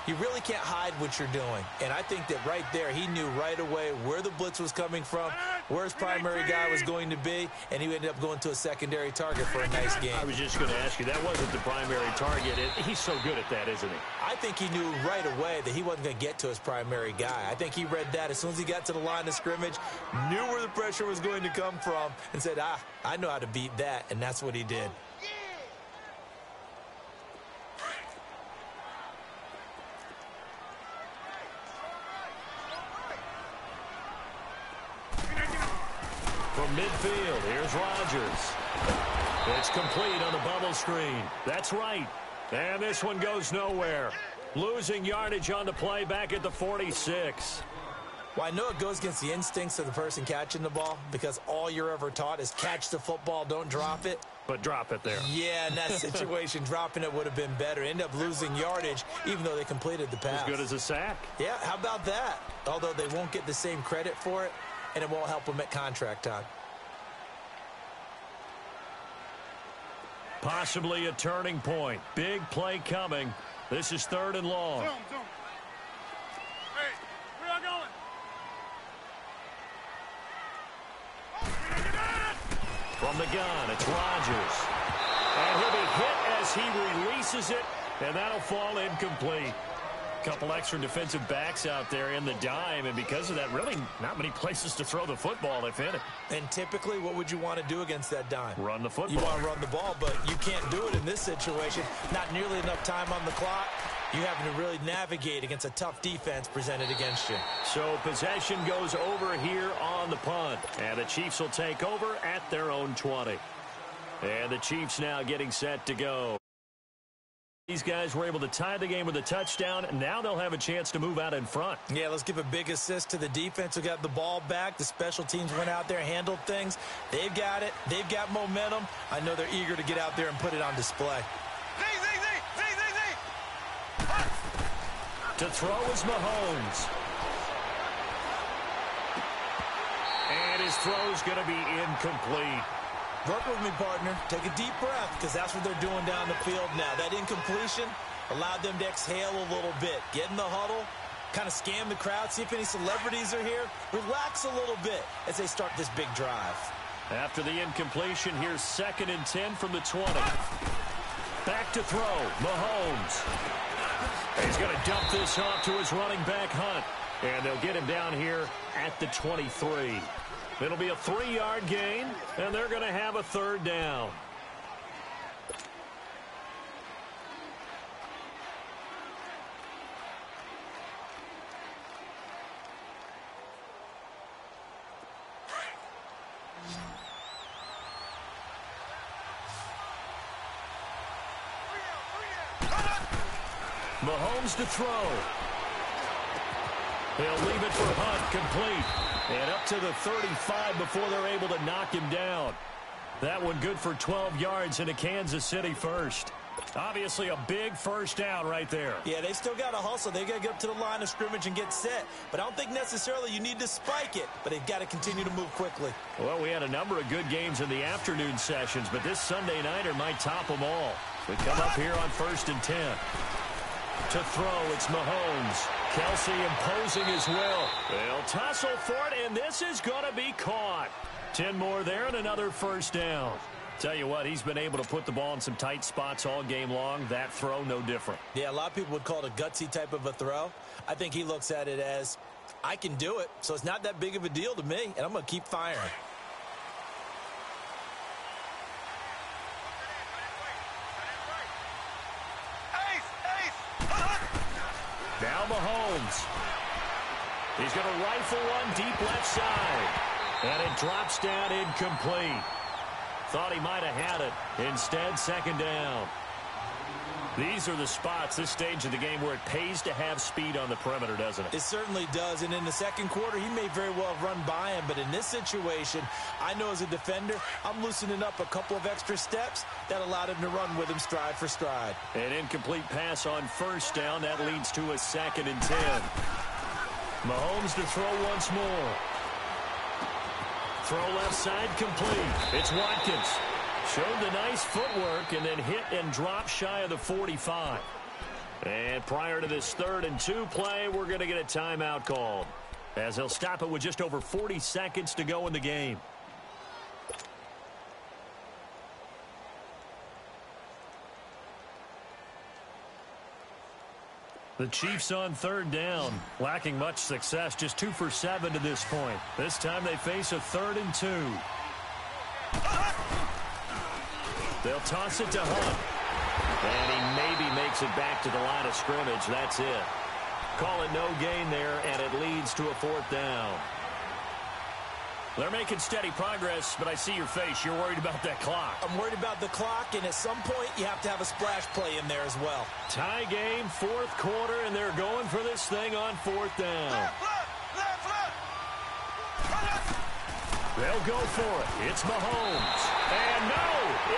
you really can't hide what you're doing. And I think that right there, he knew right away where the blitz was coming from, where his primary guy was going to be, and he ended up going to a secondary target for a nice game. I was just going to ask you, that wasn't the primary target. He's so good at that, isn't he? I think he knew right away that he wasn't going to get to his primary guy. I think he read that as soon as he got to the line of scrimmage, knew where the pressure was going to come from, and said, I know how to beat that, and that's what he did. From midfield, here's Rodgers. It's complete on the bubble screen. That's right. And this one goes nowhere. Losing yardage on the play back at the 46. Well, I know it goes against the instincts of the person catching the ball because all you're ever taught is catch the football, don't drop it. But drop it there. Yeah, in that situation, dropping it would have been better. End up losing yardage, even though they completed the pass. As good as a sack. Yeah, how about that? Although they won't get the same credit for it, and it won't help them at contract time. Possibly a turning point. Big play coming. This is 3rd and long. Zoom. Hey, where y'all going? From the gun, it's Rodgers. And he'll be hit as he releases it, and that'll fall incomplete. Couple extra defensive backs out there in the dime, and because of that, really not many places to throw the football if in it. And typically, what would you want to do against that dime? Run the football. You want to run the ball, but you can't do it in this situation. Not nearly enough time on the clock. You having to really navigate against a tough defense presented against you. So possession goes over here on the punt, and the Chiefs will take over at their own 20. And the Chiefs now getting set to go. These guys were able to tie the game with a touchdown, and now they'll have a chance to move out in front. Yeah, let's give a big assist to the defense who got the ball back. The special teams went out there, handled things. They've got it. They've got momentum. I know they're eager to get out there and put it on display. Z. To throw is Mahomes. And his throw's going to be incomplete. Work with me, partner. Take a deep breath, because that's what they're doing down the field now. That incompletion allowed them to exhale a little bit. Get in the huddle, kind of scan the crowd, see if any celebrities are here. Relax a little bit as they start this big drive. After the incompletion, here's 2nd and 10 from the 20. Back to throw, Mahomes. He's going to dump this off to his running back, Hunt. And they'll get him down here at the 23. It'll be a 3-yard gain, and they're going to have a 3rd down. Mahomes to throw. He'll leave it for Hunt, complete. And up to the 35 before they're able to knock him down. That one good for 12 yards into Kansas City first. Obviously a big first down right there. Yeah, they still got to hustle. They got to get up to the line of scrimmage and get set. But I don't think necessarily you need to spike it. But they've got to continue to move quickly. Well, we had a number of good games in the afternoon sessions, but this Sunday nighter might top them all. We come up here on 1st and 10. To throw, it's Mahomes. Kelsey imposing his will. They'll tussle for it, and this is going to be caught. 10 more there and another first down. Tell you what, he's been able to put the ball in some tight spots all game long. That throw, no different. Yeah, a lot of people would call it a gutsy type of a throw. I think he looks at it as, I can do it, so it's not that big of a deal to me, and I'm going to keep firing. Now Mahomes. He's going to rifle one deep left side. And it drops down incomplete. Thought he might have had it. Instead, 2nd down. These are the spots, this stage of the game, where it pays to have speed on the perimeter, doesn't it? It certainly does. And in the second quarter, he may very well have run by him. But in this situation, I know as a defender, I'm loosening up a couple of extra steps that allowed him to run with him stride for stride. An incomplete pass on first down. That leads to a 2nd and 10. Mahomes to throw once more. Throw left side complete. It's Watkins. Showed the nice footwork and then hit and dropped shy of the 45. And prior to this 3rd and 2 play, we're going to get a timeout called, as they'll stop it with just over 40 seconds to go in the game. The Chiefs on 3rd down, lacking much success, just 2 for 7 to this point. This time they face a 3rd and 2. They'll toss it to Hunt. And he maybe makes it back to the line of scrimmage. That's it. Call it no gain there, and it leads to a 4th down. They're making steady progress, but I see your face. You're worried about that clock. I'm worried about the clock, and at some point, you have to have a splash play in there as well. Tie game, 4th quarter, and they're going for this thing on 4th down. They'll go for it. It's Mahomes. And no,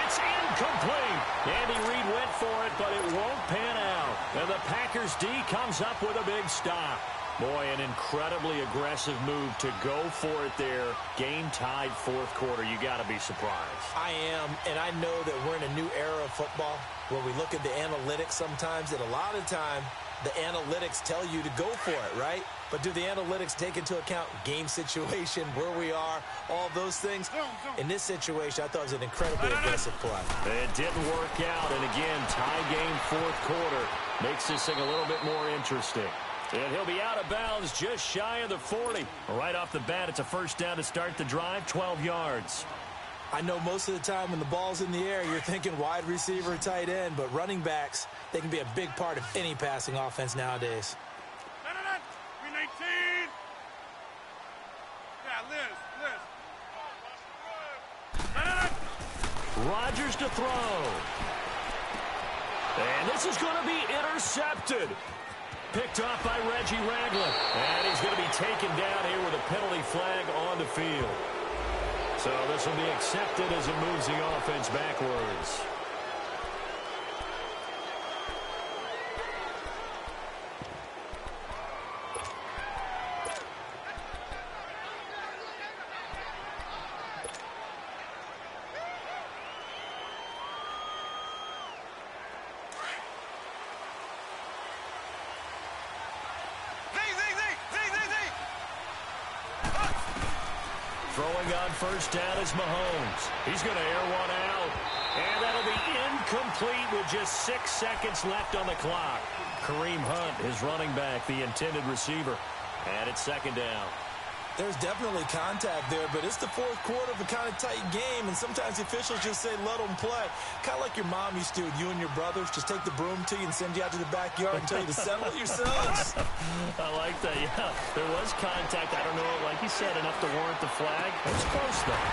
it's incomplete. Andy Reid went for it, but it won't pan out. And the Packers D comes up with a big stop. Boy, an incredibly aggressive move to go for it there. Game tied 4th quarter. You got to be surprised. I am, and I know that we're in a new era of football where we look at the analytics sometimes, and a lot of time the analytics tell you to go for it, right? But do the analytics take into account game situation, where we are, all those things? In this situation, I thought it was an incredibly aggressive play. It didn't work out, and again, tie game 4th quarter makes this thing a little bit more interesting. And he'll be out of bounds just shy of the 40. Right off the bat, it's a first down to start the drive, 12 yards. I know most of the time when the ball's in the air, you're thinking wide receiver, tight end, but running backs, they can be a big part of any passing offense nowadays. Rodgers to throw. And this is going to be intercepted. Picked off by Reggie Ragland. And he's going to be taken down here with a penalty flag on the field. So this will be accepted as it moves the offense backwards. Throwing on first down is Mahomes. He's going to air one out. And that'll be incomplete with just 6 seconds left on the clock. Kareem Hunt, his running back, the intended receiver. And it's second down. There's definitely contact there, but it's the fourth quarter of a kind of tight game, and sometimes the officials just say, let them play. Kind of like your mom used to with you and your brothers. Just take the broom to you and send you out to the backyard and tell you to settle it yourselves. I like that, yeah. There was contact. I don't know, like you said, enough to warrant the flag. It's close, though.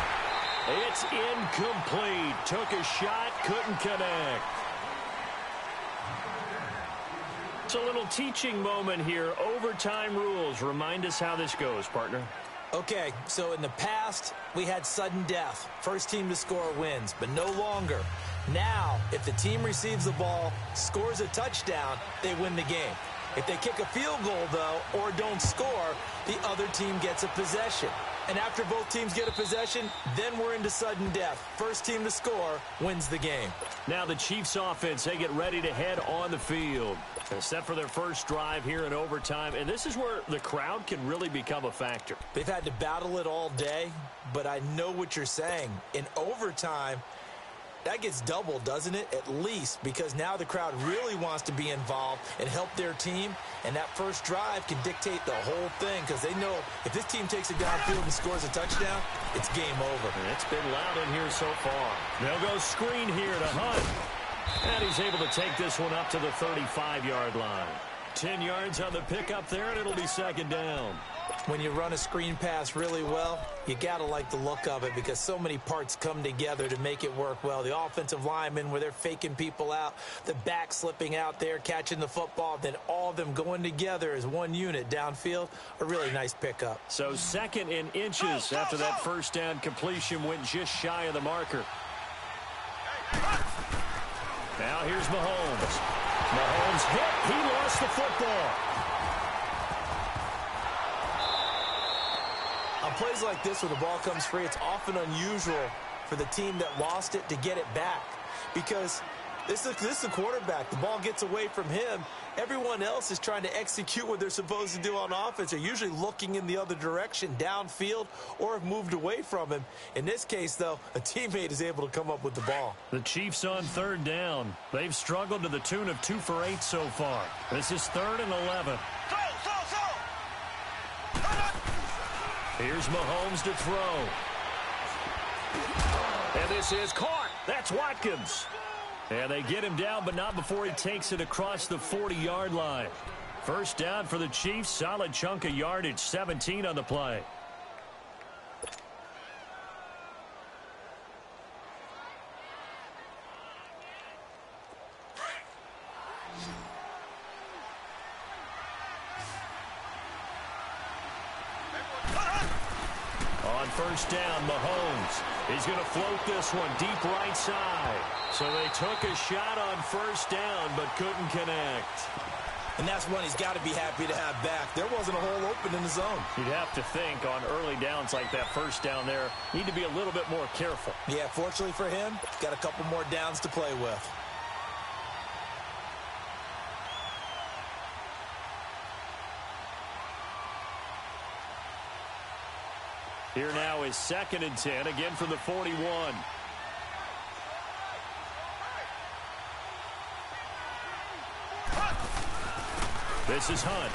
It's incomplete. Took a shot, couldn't connect. It's a little teaching moment here. Overtime rules. Remind us how this goes, partner. Okay, so in the past, we had sudden death. First team to score wins, but no longer. Now, if the team receives the ball, scores a touchdown, they win the game. If they kick a field goal, though, or don't score, the other team gets a possession. And after both teams get a possession, then we're into sudden death. First team to score wins the game. Now the Chiefs offense, they get ready to head on the field. They're set for their first drive here in overtime, and this is where the crowd can really become a factor. They've had to battle it all day, but I know what you're saying. In overtime, that gets doubled, doesn't it? At least, because now the crowd really wants to be involved and help their team, and that first drive can dictate the whole thing because they know if this team takes it downfield and scores a touchdown, it's game over. And it's been loud in here so far. They'll go screen here to Hunt. And he's able to take this one up to the 35-yard line. 10 yards on the pickup there, and it'll be second down. When you run a screen pass really well, you got to like the look of it because so many parts come together to make it work well. The offensive linemen, where they're faking people out, the back slipping out there, catching the football, then all of them going together as one unit downfield, a really nice pickup. So second in inches after that first down completion went just shy of the marker. Now here's Mahomes. Mahomes hit. He lost the football. On plays like this where the ball comes free, it's often unusual for the team that lost it to get it back because this is a quarterback. The ball gets away from him. Everyone else is trying to execute what they're supposed to do on offense. They're usually looking in the other direction, downfield, or have moved away from him. In this case, though, a teammate is able to come up with the ball. The Chiefs on third down. They've struggled to the tune of 2 for 8 so far. This is 3rd and 11. Here's Mahomes to throw. And this is caught. That's Watkins. And they get him down, but not before he takes it across the 40-yard line. First down for the Chiefs. Solid chunk of yardage, 17 on the play. On first down, Mahomes. He's going to float this one deep right side. So they took a shot on first down, but couldn't connect. And that's one he's got to be happy to have back. There wasn't a hole open in the zone. You'd have to think on early downs like that first down there, need to be a little bit more careful. Yeah, fortunately for him, got a couple more downs to play with. Here now is 2nd and 10, again from the 41. This is Hunt.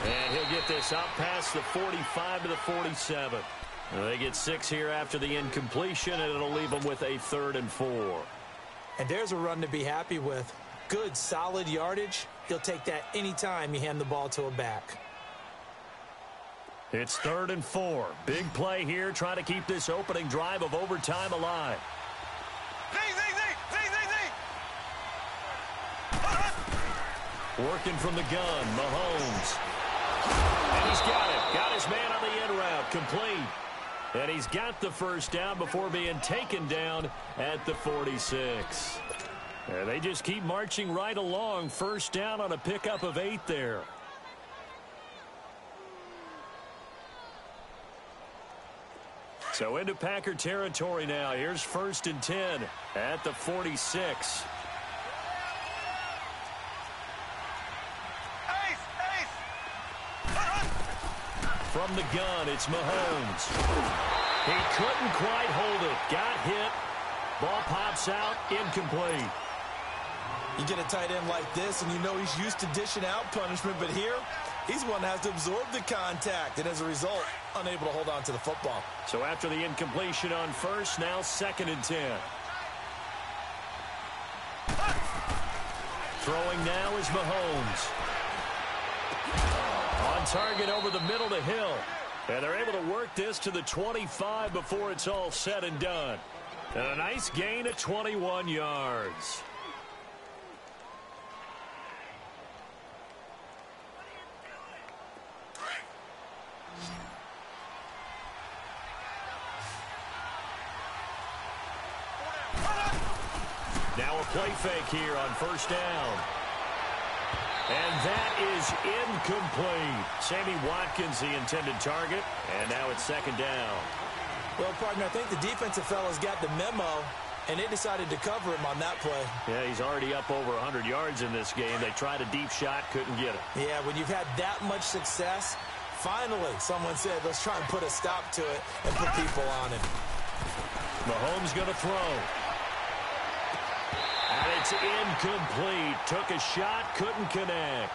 And he'll get this out past the 45 to the 47. They get 6 here after the incompletion, and it'll leave them with a 3rd and 4. And there's a run to be happy with. Good, solid yardage. He'll take that anytime you hand the ball to a back. It's 3rd and 4. Big play here, trying to keep this opening drive of overtime alive. Working from the gun, Mahomes. And he's got it. Got his man on the end route, complete. And he's got the first down before being taken down at the 46. And they just keep marching right along. First down on a pickup of 8 there. So into Packer territory now. Here's 1st and 10 at the 46. From the gun, it's Mahomes. He couldn't quite hold it. Got hit. Ball pops out, incomplete. You get a tight end like this, and you know he's used to dishing out punishment, but here, he's one that has to absorb the contact, and as a result, unable to hold on to the football. So after the incompletion on first, now 2nd and 10. Throwing now is Mahomes. On target over the middle to Hill. And they're able to work this to the 25 before it's all said and done. And a nice gain of 21 yards. Now a play fake here on first down. And that is incomplete. Sammy Watkins, the intended target. And now it's 2nd down. Well, partner, I think the defensive fellas got the memo, and they decided to cover him on that play. Yeah, he's already up over 100 yards in this game. They tried a deep shot, couldn't get it. Yeah, when you've had that much success, finally someone said, let's try and put a stop to it and put people on him. Mahomes going to throw. And it's incomplete. Took a shot, couldn't connect.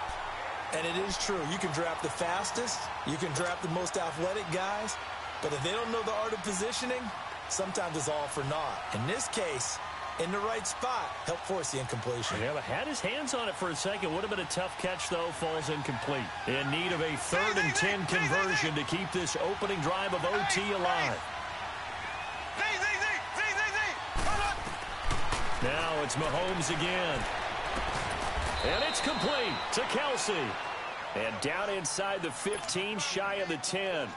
And it is true. You can draft the fastest. You can draft the most athletic guys. But if they don't know the art of positioning, sometimes it's all for naught. In this case, in the right spot, helped force the incompletion. Yeah, but had his hands on it for a second. Would have been a tough catch, though. Falls incomplete. In need of a 3rd and 10 conversion to keep this opening drive of OT alive. Now it's Mahomes again. And it's complete to Kelsey. And down inside the 15, shy of the 10.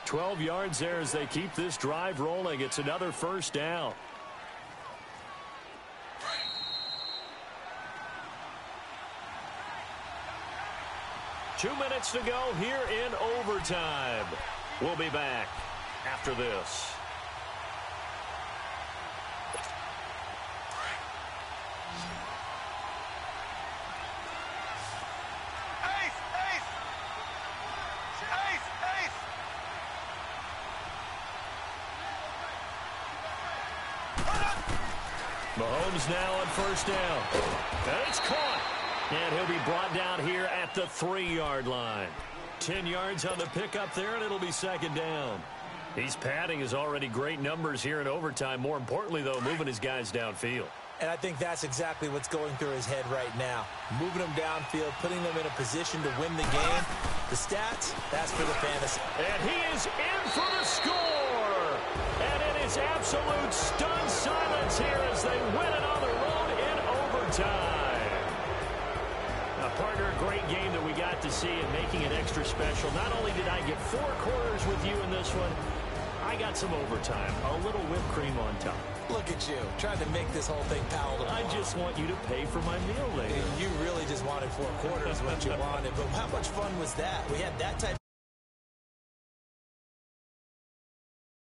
12 yards there as they keep this drive rolling. It's another first down. Two minutes to go here in overtime. We'll be back after this. Mahomes now on first down. And it's caught. And he'll be brought down here at the 3-yard line. 10 yards on the pickup there, and it'll be 2nd down. He's padding his already great numbers here in overtime. More importantly, though, moving his guys downfield. And I think that's exactly what's going through his head right now. Moving them downfield, putting them in a position to win the game. The stats, that's for the fantasy. And he is in for the score. And it is absolute stunned silence here as they win it on the road in overtime. Now, partner, a great game that we got to see and making it extra special. Not only did I get 4 quarters with you in this one, I got some overtime, a little whipped cream on top. Look at you, trying to make this whole thing palatable. I just want you to pay for my meal later. You really just wanted 4 quarters, what you wanted. But how much fun was that? We had that type